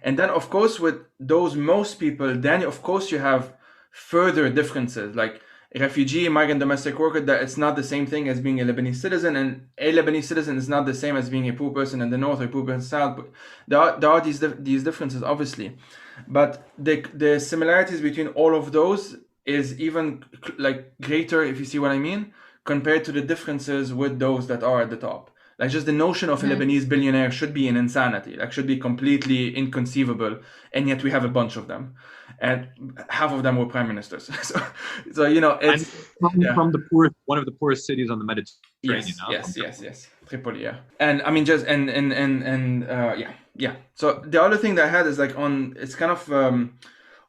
And then, of course, with those most people, then, of course, you have further differences, like refugee, migrant, domestic worker, that it's not the same thing as being a Lebanese citizen, and a Lebanese citizen is not the same as being a poor person in the north or a poor person in the south. But there are these differences, obviously, but the similarities between all of those is even like greater, if you see what I mean, compared to the differences with those that are at the top. Like, just the notion of a Lebanese billionaire should be an insanity, like should be completely inconceivable, and yet we have a bunch of them, and half of them were prime ministers. so it's from one of the poorest cities on the Mediterranean. Yes, Tripoli, yeah. And I mean, just So the other thing that I had is like it's kind of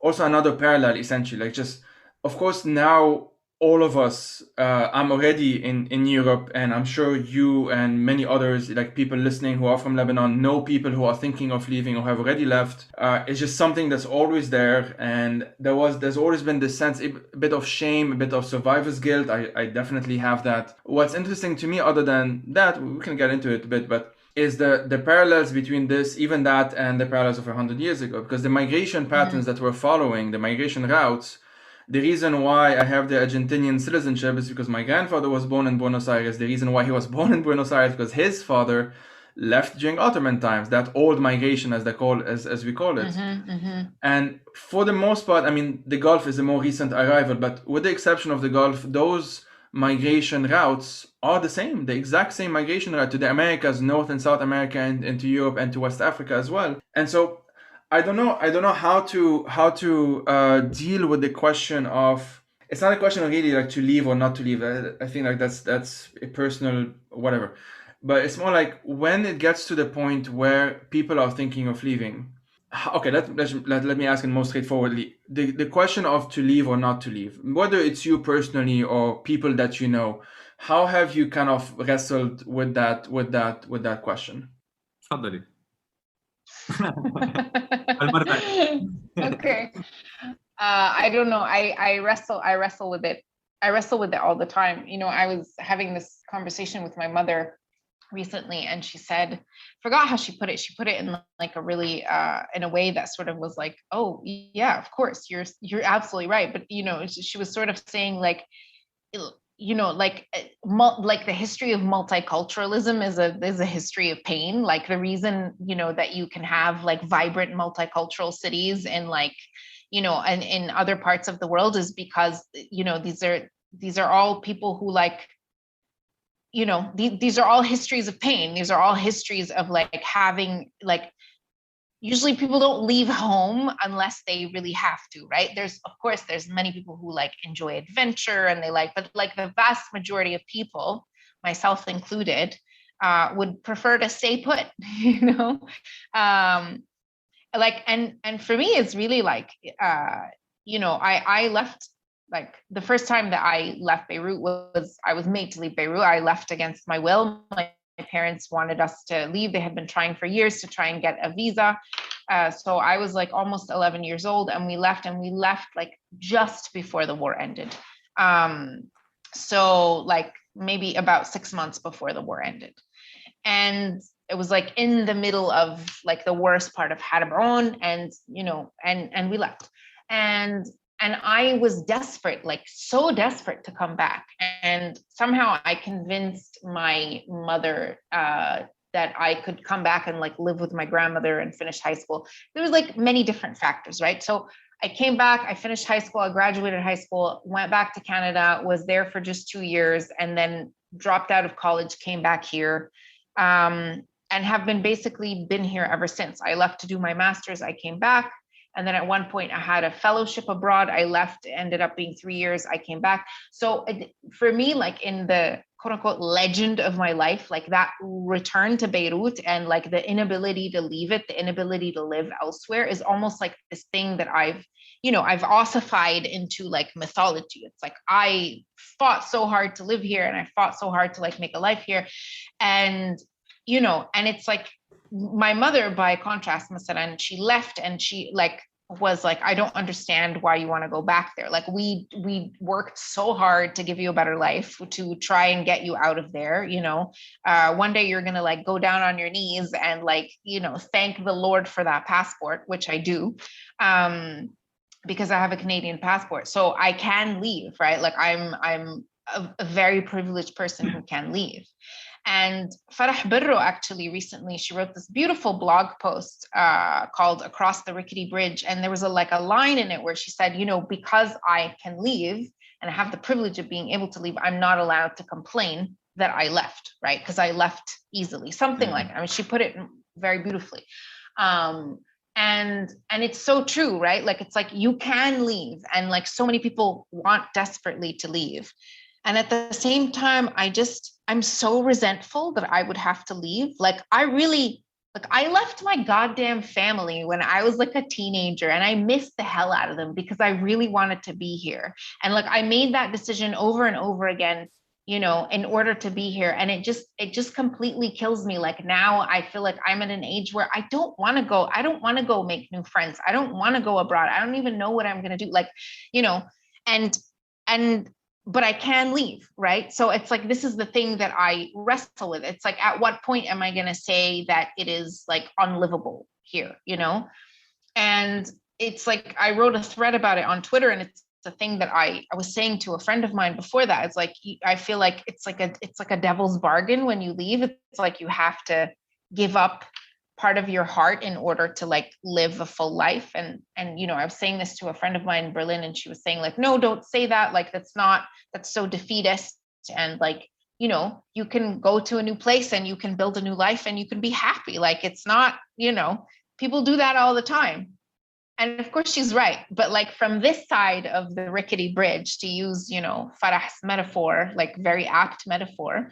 also another parallel, essentially, like just, of course, now all of us, I'm already in Europe, and I'm sure you and many others, like people listening who are from Lebanon, know people who are thinking of leaving or have already left. It's just something that's always there, and there's always been this sense, a bit of shame, a bit of survivor's guilt. I definitely have that. What's interesting to me, other than that, we can get into it a bit, but is the parallels between this, even that, and the parallels of 100 years ago, because the migration patterns that we're following, the migration routes. The reason why I have the Argentinian citizenship is because my grandfather was born in Buenos Aires. The reason why he was born in Buenos Aires because his father left during Ottoman times, that old migration, as we call it. And for the most part, I mean, the Gulf is a more recent arrival, but with the exception of the Gulf, those migration routes are the same, the exact same migration route to the Americas, North and South America, and into Europe and to West Africa as well. And so I don't know how to deal with the question of, it's not a question of really like to leave or not to leave. I think like that's a personal whatever, but it's more like when it gets to the point where people are thinking of leaving. Okay, let me ask it more straightforwardly. The question of to leave or not to leave, whether it's you personally or people that you know, how have you kind of wrestled with that question? تفضلي. Okay. I don't know. I wrestle with it. I wrestle with it all the time. You know, I was having this conversation with my mother recently, and she said, forgot how she put it. She put it in like a really in a way that sort of was like, oh yeah, of course, you're absolutely right. But you know, she was sort of saying like, you know, like the history of multiculturalism is a history of pain. Like the reason, you know, that you can have like vibrant multicultural cities and like, you know, and in other parts of the world is because, you know, these are all people who like, you know, these are all histories of pain. These are all histories of like having like, usually people don't leave home unless they really have to, right? There's, of course, there's many people who like enjoy adventure and they like, but like the vast majority of people, myself included, would prefer to stay put, you know? Like, and for me, it's really like, you know, I left, like the first time that I left Beirut was, I was made to leave Beirut. I left against my will. My parents wanted us to leave. They had been trying for years to try and get a visa. So I was like almost 11 years old and we left like just before the war ended. So like maybe about 6 months before the war ended. And it was like in the middle of like the worst part of Hadabron, and, you know, and we left. And I was desperate, like so desperate to come back. And somehow I convinced my mother that I could come back and like live with my grandmother and finish high school. There was like many different factors, right? So I came back, I finished high school, I graduated high school, went back to Canada, was there for just 2 years, and then dropped out of college, came back here, and have basically been here ever since. I left to do my master's, I came back. And then at one point I had a fellowship abroad. I left, ended up being 3 years. I came back. So for me, like in the quote unquote legend of my life, like that return to Beirut and like the inability to leave it, the inability to live elsewhere is almost like this thing that I've ossified into like mythology. It's like I fought so hard to live here and I fought so hard to like make a life here. And, you know, and it's like, my mother, by contrast, and she left and she like was like, I don't understand why you want to go back there. Like we worked so hard to give you a better life, to try and get you out of there. You know, one day you're going to like go down on your knees and like, you know, thank the Lord for that passport, which I do. Because I have a Canadian passport, so I can leave, right? Like I'm a very privileged person who can leave. And Farah Birro actually recently, she wrote this beautiful blog post called Across the Rickety Bridge. And there was a line in it where she said, you know, because I can leave and I have the privilege of being able to leave, I'm not allowed to complain that I left, right? Because I left easily, something like that. I mean, she put it very beautifully. And it's so true, right? Like, it's like you can leave, and like so many people want desperately to leave. And at the same time, I'm so resentful that I would have to leave. Like I left my goddamn family when I was like a teenager, and I missed the hell out of them because I really wanted to be here. And like I made that decision over and over again, you know, in order to be here. And it just completely kills me. Like now I feel like I'm at an age where I don't want to go. I don't want to go make new friends. I don't want to go abroad. I don't even know what I'm going to do. Like, you know, but I can leave, right? So it's like, this is the thing that I wrestle with. It's like, at what point am I going to say that it is like unlivable here, you know? And it's like, I wrote a thread about it on Twitter, and it's a thing that I was saying to a friend of mine before that. It's like, I feel like it's like a devil's bargain when you leave. It's like you have to give up part of your heart in order to like live a full life. And you know, I was saying this to a friend of mine in Berlin, and she was saying like, no, don't say that. Like, that's so defeatist. and like, you know, you can go to a new place and you can build a new life and you can be happy. Like, it's not, you know, people do that all the time. And of course she's right, but like from this side of the rickety bridge, to use, you know, Farah's metaphor, like very apt metaphor,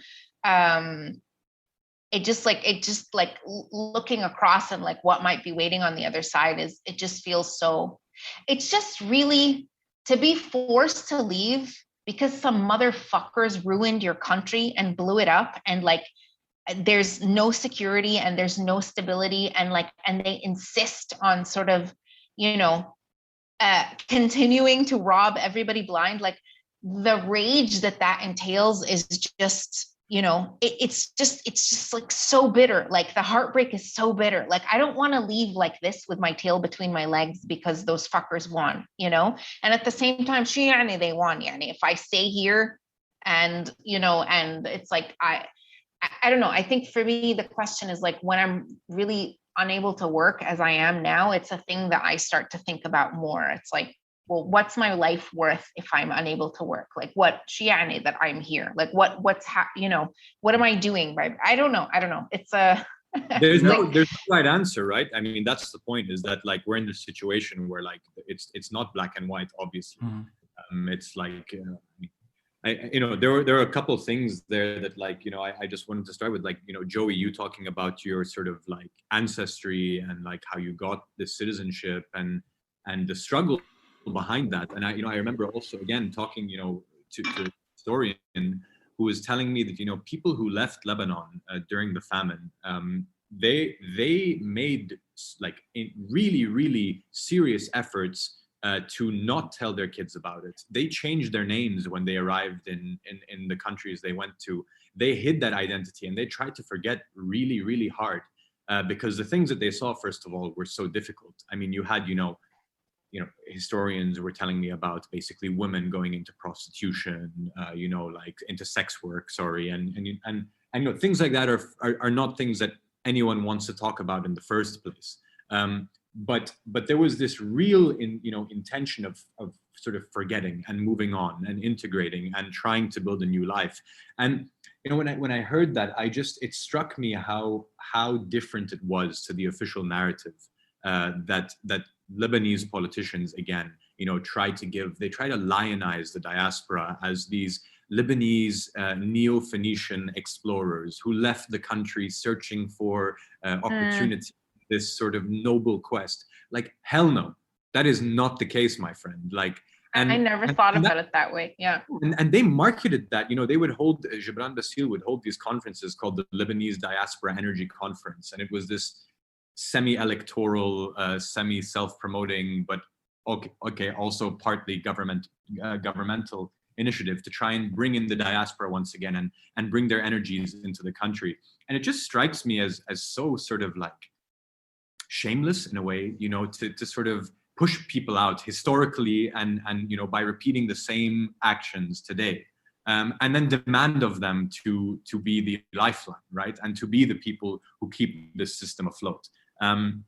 it just like looking across and like what might be waiting on the other side is, it just feels so, it's just really to be forced to leave because some motherfuckers ruined your country and blew it up, and like there's no security and there's no stability, and like, and they insist on sort of, you know, continuing to rob everybody blind. Like the rage that entails is just, you know, it's just like so bitter. Like the heartbreak is so bitter. Like I don't want to leave like this with my tail between my legs because those fuckers won, you know. And at the same time, they won. Yani if I stay here, and you know, and it's like I don't know. I think for me the question is like, when I'm really unable to work as I am now, it's a thing that I start to think about more. It's like, well, what's my life worth if I'm unable to work? Like what shi'ani that I'm here? Like you know, what am I doing? Right? I don't know. It's a there's no right answer, right? I mean, that's the point, is that like we're in this situation where like it's not black and white, obviously. It's like you know, there are a couple of things there that like, you know, I just wanted to start with, like, you know, Joey, you talking about your sort of like ancestry and like how you got this citizenship and the struggle behind that. And I remember also again talking, you know, to a historian who was telling me that, you know, people who left Lebanon during the famine, they made like really, really serious efforts to not tell their kids about it. They changed their names when they arrived in the countries they went to. They hid that identity and they tried to forget really, really hard because the things that they saw, first of all, were so difficult. I mean, you had, you know, historians were telling me about basically women going into prostitution, you know, like into sex work, sorry. And you know, things like that are not things that anyone wants to talk about in the first place. But there was this real intention of sort of forgetting and moving on and integrating and trying to build a new life. And you know, when I heard that, it struck me how different it was to the official narrative that Lebanese politicians, again, you know, try to lionize the diaspora as these Lebanese Neo-Phoenician explorers who left the country searching for opportunity. This sort of noble quest. Like, hell no, that is not the case, my friend. Like, and I never thought about it that way. Yeah. And they marketed that, you know, they would hold, Gibran Bassil would hold these conferences called the Lebanese Diaspora Energy Conference. And it was this semi-electoral, semi-self-promoting, but okay, also partly governmental initiative to try and bring in the diaspora once again and bring their energies into the country. And it just strikes me as so sort of like shameless in a way, you know, to sort of push people out historically and you know, by repeating the same actions today, and then demand of them to be the lifeline, right, and to be the people who keep this system afloat. And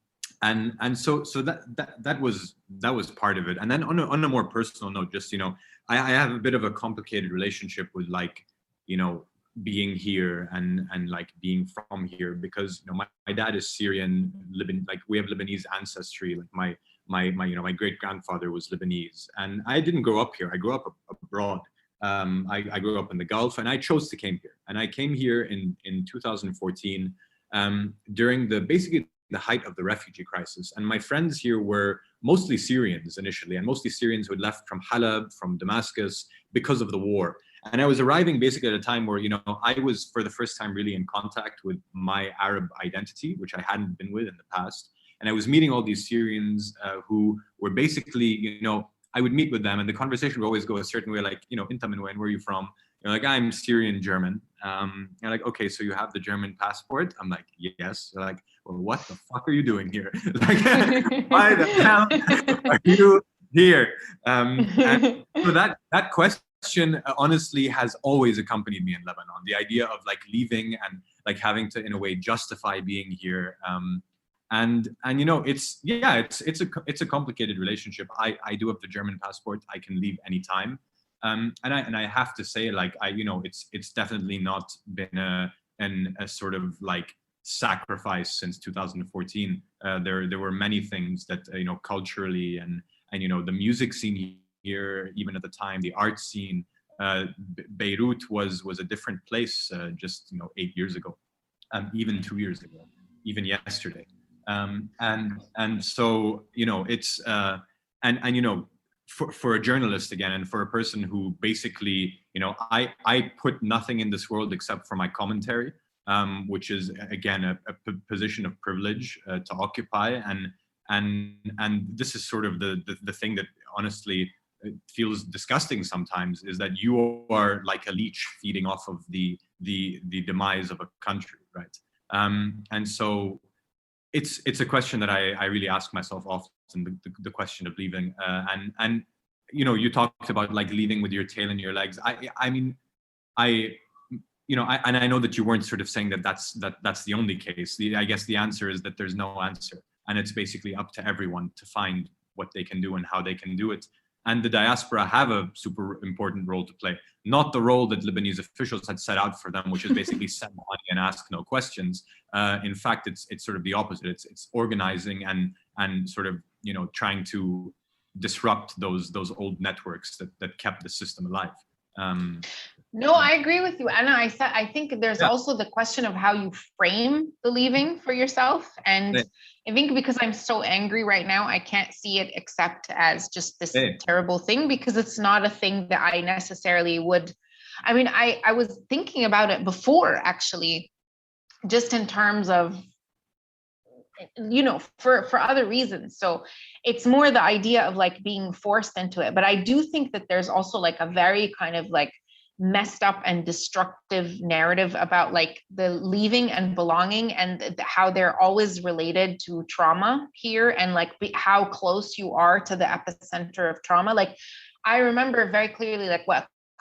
so that was part of it. And then on a more personal note, just, you know, I have a bit of a complicated relationship with, like, you know, being here and like being from here, because, you know, my dad is Syrian, like we have Lebanese ancestry. Like my you know, my great grandfather was Lebanese, and I didn't grow up here. I grew up abroad. I grew up in the Gulf, and I chose to came here. And I came here in 2014 during basically the height of the refugee crisis. And my friends here were mostly Syrians initially, and mostly Syrians who had left from Halab, from Damascus, because of the war. And I was arriving basically at a time where, you know, I was for the first time really in contact with my Arab identity, which I hadn't been with in the past. And I was meeting all these Syrians who were basically, you know, I would meet with them and the conversation would always go a certain way, like, you know, Inta min wain, where are you from? You're like, I'm Syrian German. You're like, okay, so you have the German passport? I'm like, yes. They're like, well, what the fuck are you doing here? Like, why the hell are you here? And so that question honestly has always accompanied me in Lebanon. The idea of like leaving and like having to, in a way, justify being here. And you know, it's a complicated relationship. I do have the German passport. I can leave anytime. And I have to say, like, it's definitely not been a sort of like sacrifice since 2014. There were many things that culturally and the music scene here, even at the time, the art scene. Beirut was a different place just 8 years ago, even 2 years ago, even yesterday. And so it's for a journalist again, and for a person who basically I put nothing in this world except for my commentary, which is again a position of privilege to occupy, and this is sort of the thing that honestly it feels disgusting sometimes, is that you are like a leech feeding off of the demise of a country, right? And so it's a question that I really ask myself often, the question of leaving, and you talked about like leaving with your tail in your legs. I mean I know that you weren't sort of saying that that's the only case. I guess the answer is that there's no answer, and it's basically up to everyone to find what they can do and how they can do it. And the diaspora have a super important role to play, not the role that Lebanese officials had set out for them, which is basically send money and ask no questions. In fact, it's sort of the opposite. It's organizing and sort of trying to disrupt those old networks that kept the system alive. No, I agree with you, Anna. I think there's also the question of how you frame the leaving for yourself. And I think because I'm so angry right now, I can't see it except as just this terrible thing, because it's not a thing that I necessarily would. I mean, I was thinking about it before, actually, just in terms of, for other reasons. So it's more the idea of like being forced into it. But I do think that there's also like a very kind of like messed up and destructive narrative about like the leaving and belonging, and how they're always related to trauma here, and like how close you are to the epicenter of trauma. Like I remember very clearly like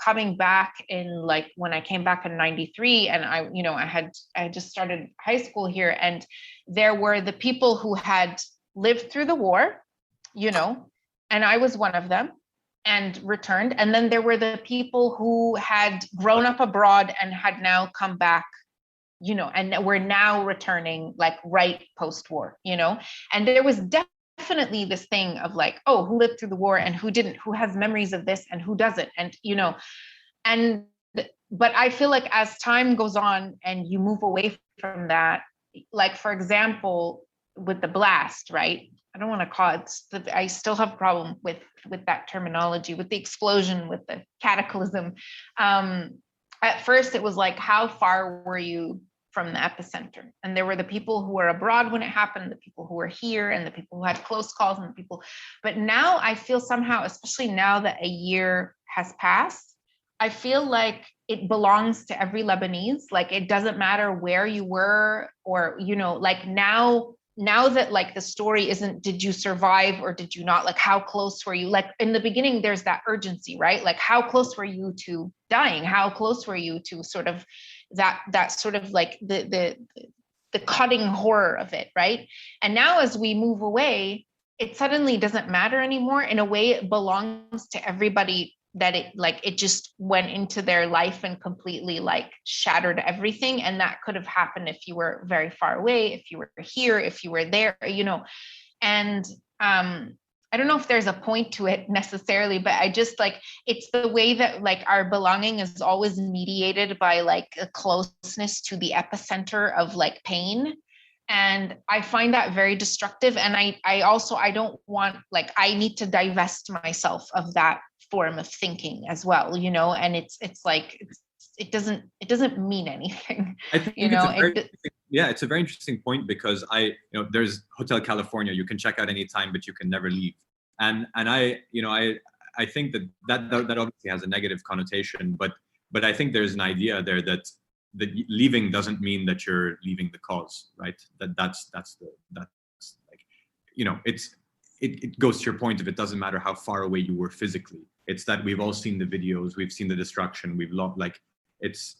coming back in, like when I came back in 93, and I just started high school here, and there were the people who had lived through the war, and I was one of them, and returned. And then there were the people who had grown up abroad and had now come back, and were now returning like right post-war, and there was definitely this thing of like, oh, who lived through the war and who didn't, who has memories of this and who doesn't. And but I feel like as time goes on and you move away from that, like for example, with the blast, right? I don't want to call it, I still have a problem with that terminology, with the explosion, with the cataclysm. At first it was like, how far were you from the epicenter? And there were the people who were abroad when it happened, the people who were here, and the people who had close calls, and the people. But now I feel somehow, especially now that a year has passed, I feel like it belongs to every Lebanese. Like it doesn't matter where you were, or, like now that like the story isn't did you survive or did you not, like how close were you, like in the beginning there's that urgency, right? Like how close were you to dying, how close were you to sort of that sort of like the cutting horror of it, right? And now as we move away, it suddenly doesn't matter anymore. In a way it belongs to everybody, that it just went into their life and completely like shattered everything. And that could have happened if you were very far away, if you were here, if you were there, and I don't know if there's a point to it necessarily, but I just like, it's the way that like our belonging is always mediated by like a closeness to the epicenter of like pain. And I find that very destructive. And I don't want, like, I need to divest myself of that form of thinking as well, and it's like, it doesn't mean anything. I think it's a very interesting point, because there's Hotel California, you can check out anytime, but you can never leave. And I think that obviously has a negative connotation, but I think there's an idea there that leaving doesn't mean that you're leaving the cause, right? That's like, it goes to your point of, it doesn't matter how far away you were physically. It's that we've all seen the videos, we've seen the destruction, we've loved, like, it's,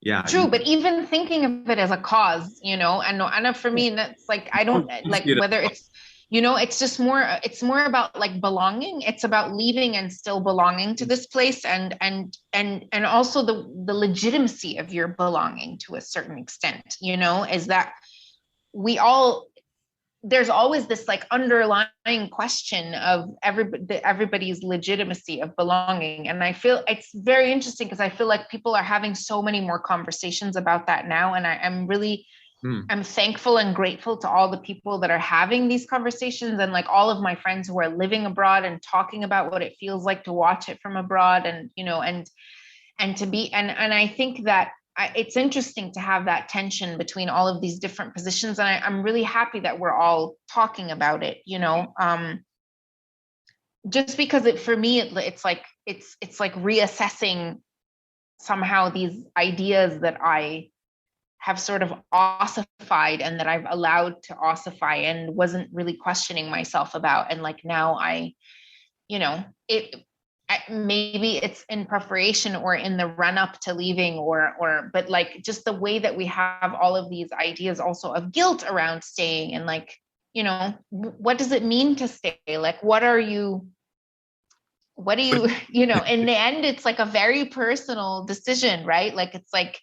yeah. True, but even thinking of it as a cause, and for me, that's like, I don't like whether it's, you know, it's more about like belonging. It's about leaving and still belonging to this place, and also the legitimacy of your belonging to a certain extent, you know, is that we all, there's always this like underlying question of everybody's legitimacy of belonging. And I feel it's very interesting because I feel like people are having so many more conversations about that now. And I'm really, I'm thankful and grateful to all the people that are having these conversations, and like all of my friends who are living abroad and talking about what it feels like to watch it from abroad, and, you know, and to be, and I think that it's interesting to have that tension between all of these different positions. And I'm really happy that we're all talking about it, you know, just because for me, it's like reassessing somehow these ideas that I have sort of ossified and that I've allowed to ossify and wasn't really questioning myself about. And like now you know, maybe it's in preparation or in the run up to leaving, but like just the way that we have all of these ideas also of guilt around staying, and like, you know, what does it mean to stay? Like, what do you, you know, in the end, it's like a very personal decision, right? Like, it's like,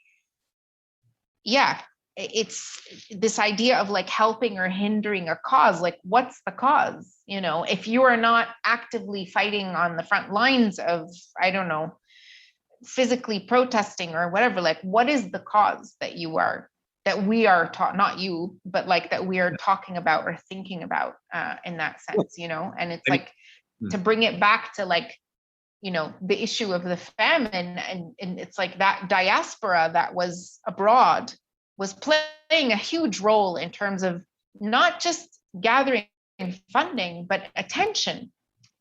yeah, it's this idea of like helping or hindering a cause. Like, what's the cause? You know, if you are not actively fighting on the front lines of, I don't know, physically protesting or whatever, like, what is the cause that we are taught, not you, but like that we are talking about or thinking about in that sense, you know? And it's like to bring it back to like, you know, the issue of the famine, and it's like that diaspora that was abroad was playing a huge role in terms of not just gathering funding, but attention.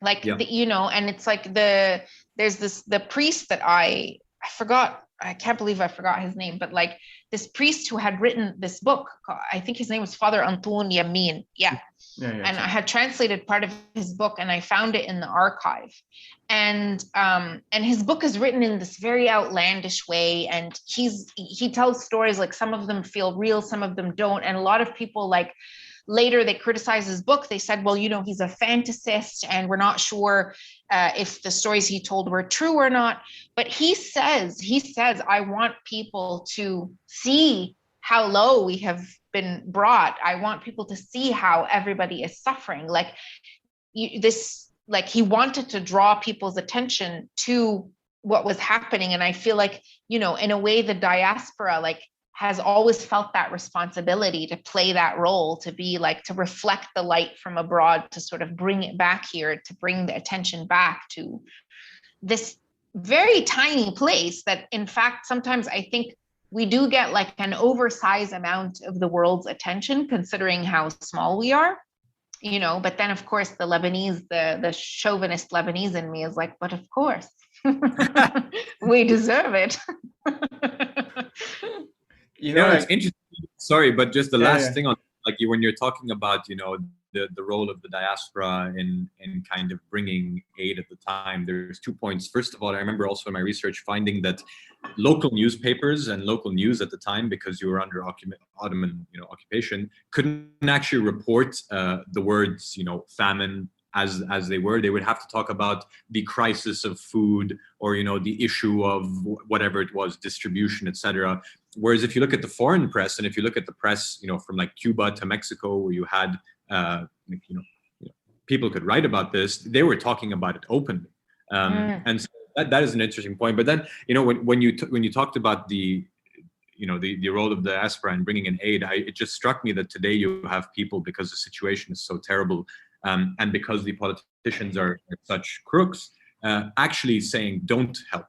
Like, you know, and it's like there's the priest that I forgot, I can't believe I forgot his name, but like this priest who had written this book, I think his name was Father Antoun Yamin. Yeah. And I had translated part of his book, and I found it in the archive. And his book is written in this very outlandish way. And he tells stories, like some of them feel real, some of them don't. And a lot of people, like, later they criticized his book. They said, well, you know, he's a fantasist and we're not sure if the stories he told were true or not. But he says, I want people to see how low we have been brought. I want people to see how everybody is suffering. Like he wanted to draw people's attention to what was happening. And I feel like, you know, in a way, the diaspora, like, has always felt that responsibility to play that role, to be like, to reflect the light from abroad, to sort of bring it back here, to bring the attention back to this very tiny place that, in fact, sometimes I think we do get like an oversized amount of the world's attention, considering how small we are, you know. But then, of course, the Lebanese, the chauvinist Lebanese in me is like, but of course, we deserve it. You know, it's interesting. Sorry, but just the last thing on, like, when you're talking about, you know, the role of the diaspora in kind of bringing aid at the time, there's 2 points. First of all, I remember also in my research finding that local newspapers and local news at the time, because you were under Ottoman, you know, occupation, couldn't actually report the words, you know, famine as they were. They would have to talk about the crisis of food, or, you know, the issue of whatever it was, distribution, etc. Whereas if you look at the foreign press, and if you look at the press, you know, from like Cuba to Mexico, where you had, you know, people could write about this, they were talking about it openly. And so that is an interesting point. But then, you know, when you talked about the, you know, the role of the diaspora and bringing in aid, it just struck me that today you have people, because the situation is so terrible, and because the politicians are such crooks, actually saying, don't help,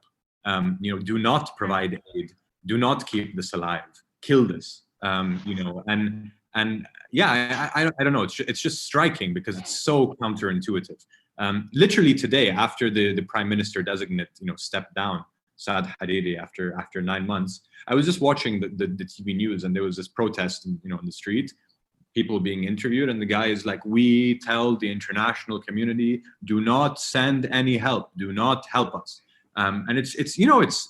you know, do not provide aid, do not keep this alive, kill this, you know, and yeah, I don't know, it's just striking because it's so counterintuitive. Literally today, after the prime minister designate, you know, stepped down, Saad Hariri, after 9 months, I was just watching the TV news, and there was this protest, you know, in the street, people being interviewed, and the guy is like, we tell the international community, do not send any help, do not help us. And it's you know, it's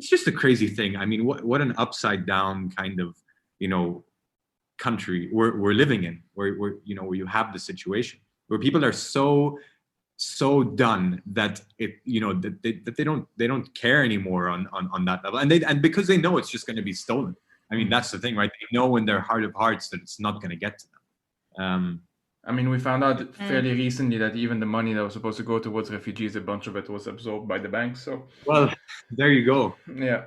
just a crazy thing. I mean, what an upside down kind of, you know, country we're living in, where you know, where you have the situation where people are so done that it, you know, that they don't care anymore on that level, and because they know it's just going to be stolen. I mean, that's the thing, right? They know in their heart of hearts that it's not going to get to them. I mean, we found out fairly recently that even the money that was supposed to go towards refugees, a bunch of it was absorbed by the banks. So, well, there you go. Yeah.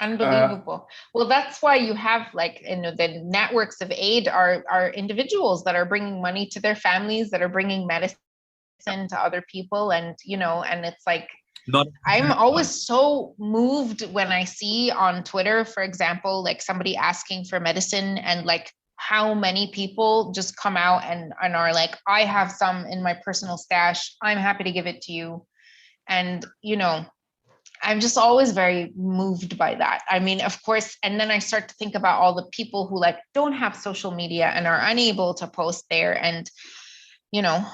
Unbelievable. Well, that's why you have, like, you know, the networks of aid are individuals that are bringing money to their families, that are bringing medicine to other people, and you know, and it's like, I'm always so moved when I see on Twitter, for example, like somebody asking for medicine, and like how many people just come out and are like, I have some in my personal stash, I'm happy to give it to you. And you know, I'm just always very moved by that. I mean, of course, and then I start to think about all the people who like don't have social media and are unable to post there, and you know,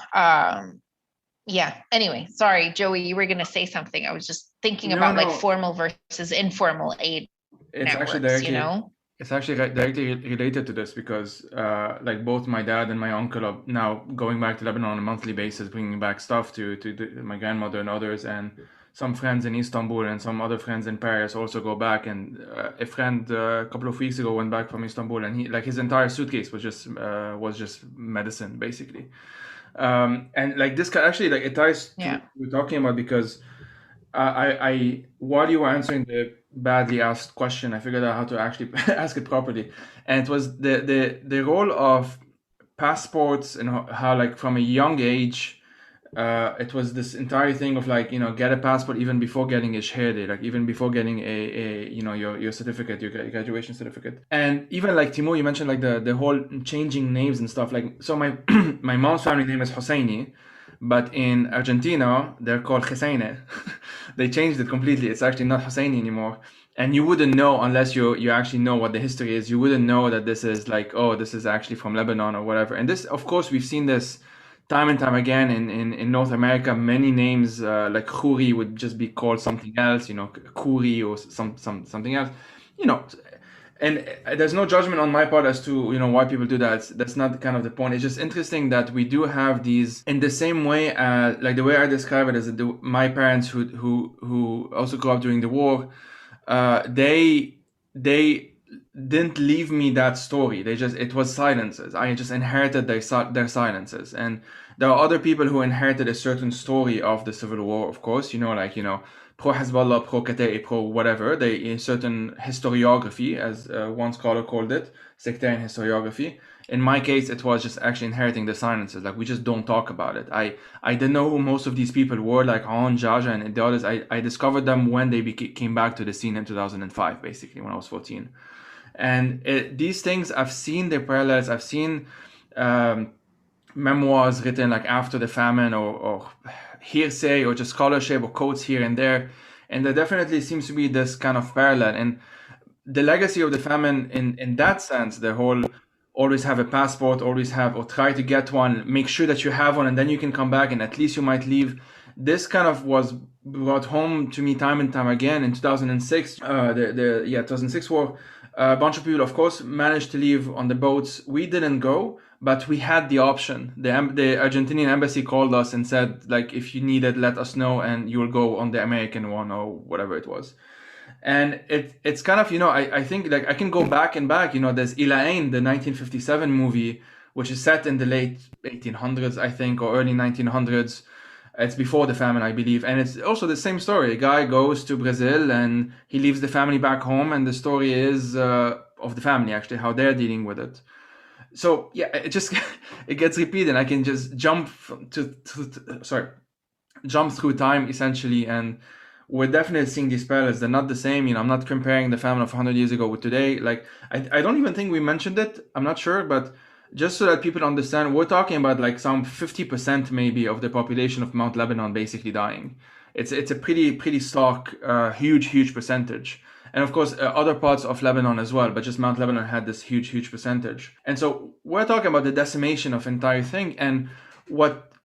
yeah. Anyway, sorry, Joey, you were going to say something. I was just thinking about like formal versus informal aid networks, you know? It's actually directly related to this, because like both my dad and my uncle are now going back to Lebanon on a monthly basis, bringing back stuff to my grandmother and others, and some friends in Istanbul and some other friends in Paris also go back. And a friend a couple of weeks ago went back from Istanbul, and he, like, his entire suitcase was just medicine, basically. And like this actually, like, it ties to what we're talking about, because I while you were answering the badly asked question, I figured out how to actually ask it properly, and it was the role of passports, and how like from a young age, it was this entire thing of like, you know, get a passport even before getting a shahada, like even before getting a you know, your certificate, your graduation certificate. And even like Timour, you mentioned like the whole changing names and stuff. Like, so my my mom's family name is Hosseini, but in Argentina they're called Husseine. They changed it completely. It's actually not Hosseini anymore. And you wouldn't know unless you actually know what the history is. You wouldn't know that this is like, oh, this is actually from Lebanon or whatever. And this, of course, we've seen this time and time again in North America. Many names like Khoury would just be called something else, you know, Khoury or something else, you know. And there's no judgment on my part as to, you know, why people do that. That's not kind of the point. It's just interesting that we do have these, in the same way as, like, the way I describe it is that my parents who also grew up during the war, they didn't leave me that story. It was silences. I just inherited their silences. And there are other people who inherited a certain story of the Civil War, of course, you know, like, you know, pro Hezbollah, pro Kataib, pro whatever. They, in certain historiography, as one scholar called it, sectarian historiography. In my case, it was just actually inheriting the silences. Like, we just don't talk about it. I didn't know who most of these people were, like On, Jaja, and the others. I discovered them when they came back to the scene in 2005, basically, when I was 14. And these things, I've seen the parallels. I've seen memoirs written like after the famine, or hearsay, or just scholarship, or quotes here and there. And there definitely seems to be this kind of parallel. And the legacy of the famine in that sense, the whole always have a passport, always have, or try to get one, make sure that you have one, and then you can come back and at least you might leave. This kind of was brought home to me time and time again. In 2006, 2006 war, a bunch of people, of course, managed to leave on the boats. We didn't go, but we had the option. The Argentinian embassy called us and said, like, if you need it, let us know, and you will go on the American one, or whatever it was. And it's kind of, you know, I think, like, I can go back and back. You know, there's Ilain, the 1957 movie, which is set in the late 1800s, I think, or early 1900s. It's before the famine, I believe. And it's also the same story. A guy goes to Brazil and he leaves the family back home. And the story is of the family, actually, how they're dealing with it. So, yeah, it gets repeated. I can just jump through time, essentially. And we're definitely seeing these parallels. They're not the same. You know, I'm not comparing the famine of 100 years ago with today. Like, I don't even think we mentioned it. I'm not sure, but just so that people understand, we're talking about like some 50% maybe of the population of Mount Lebanon basically dying. It's a pretty stark, huge percentage. And of course, other parts of Lebanon as well, but just Mount Lebanon had this huge percentage. And so we're talking about the decimation of entire thing. And what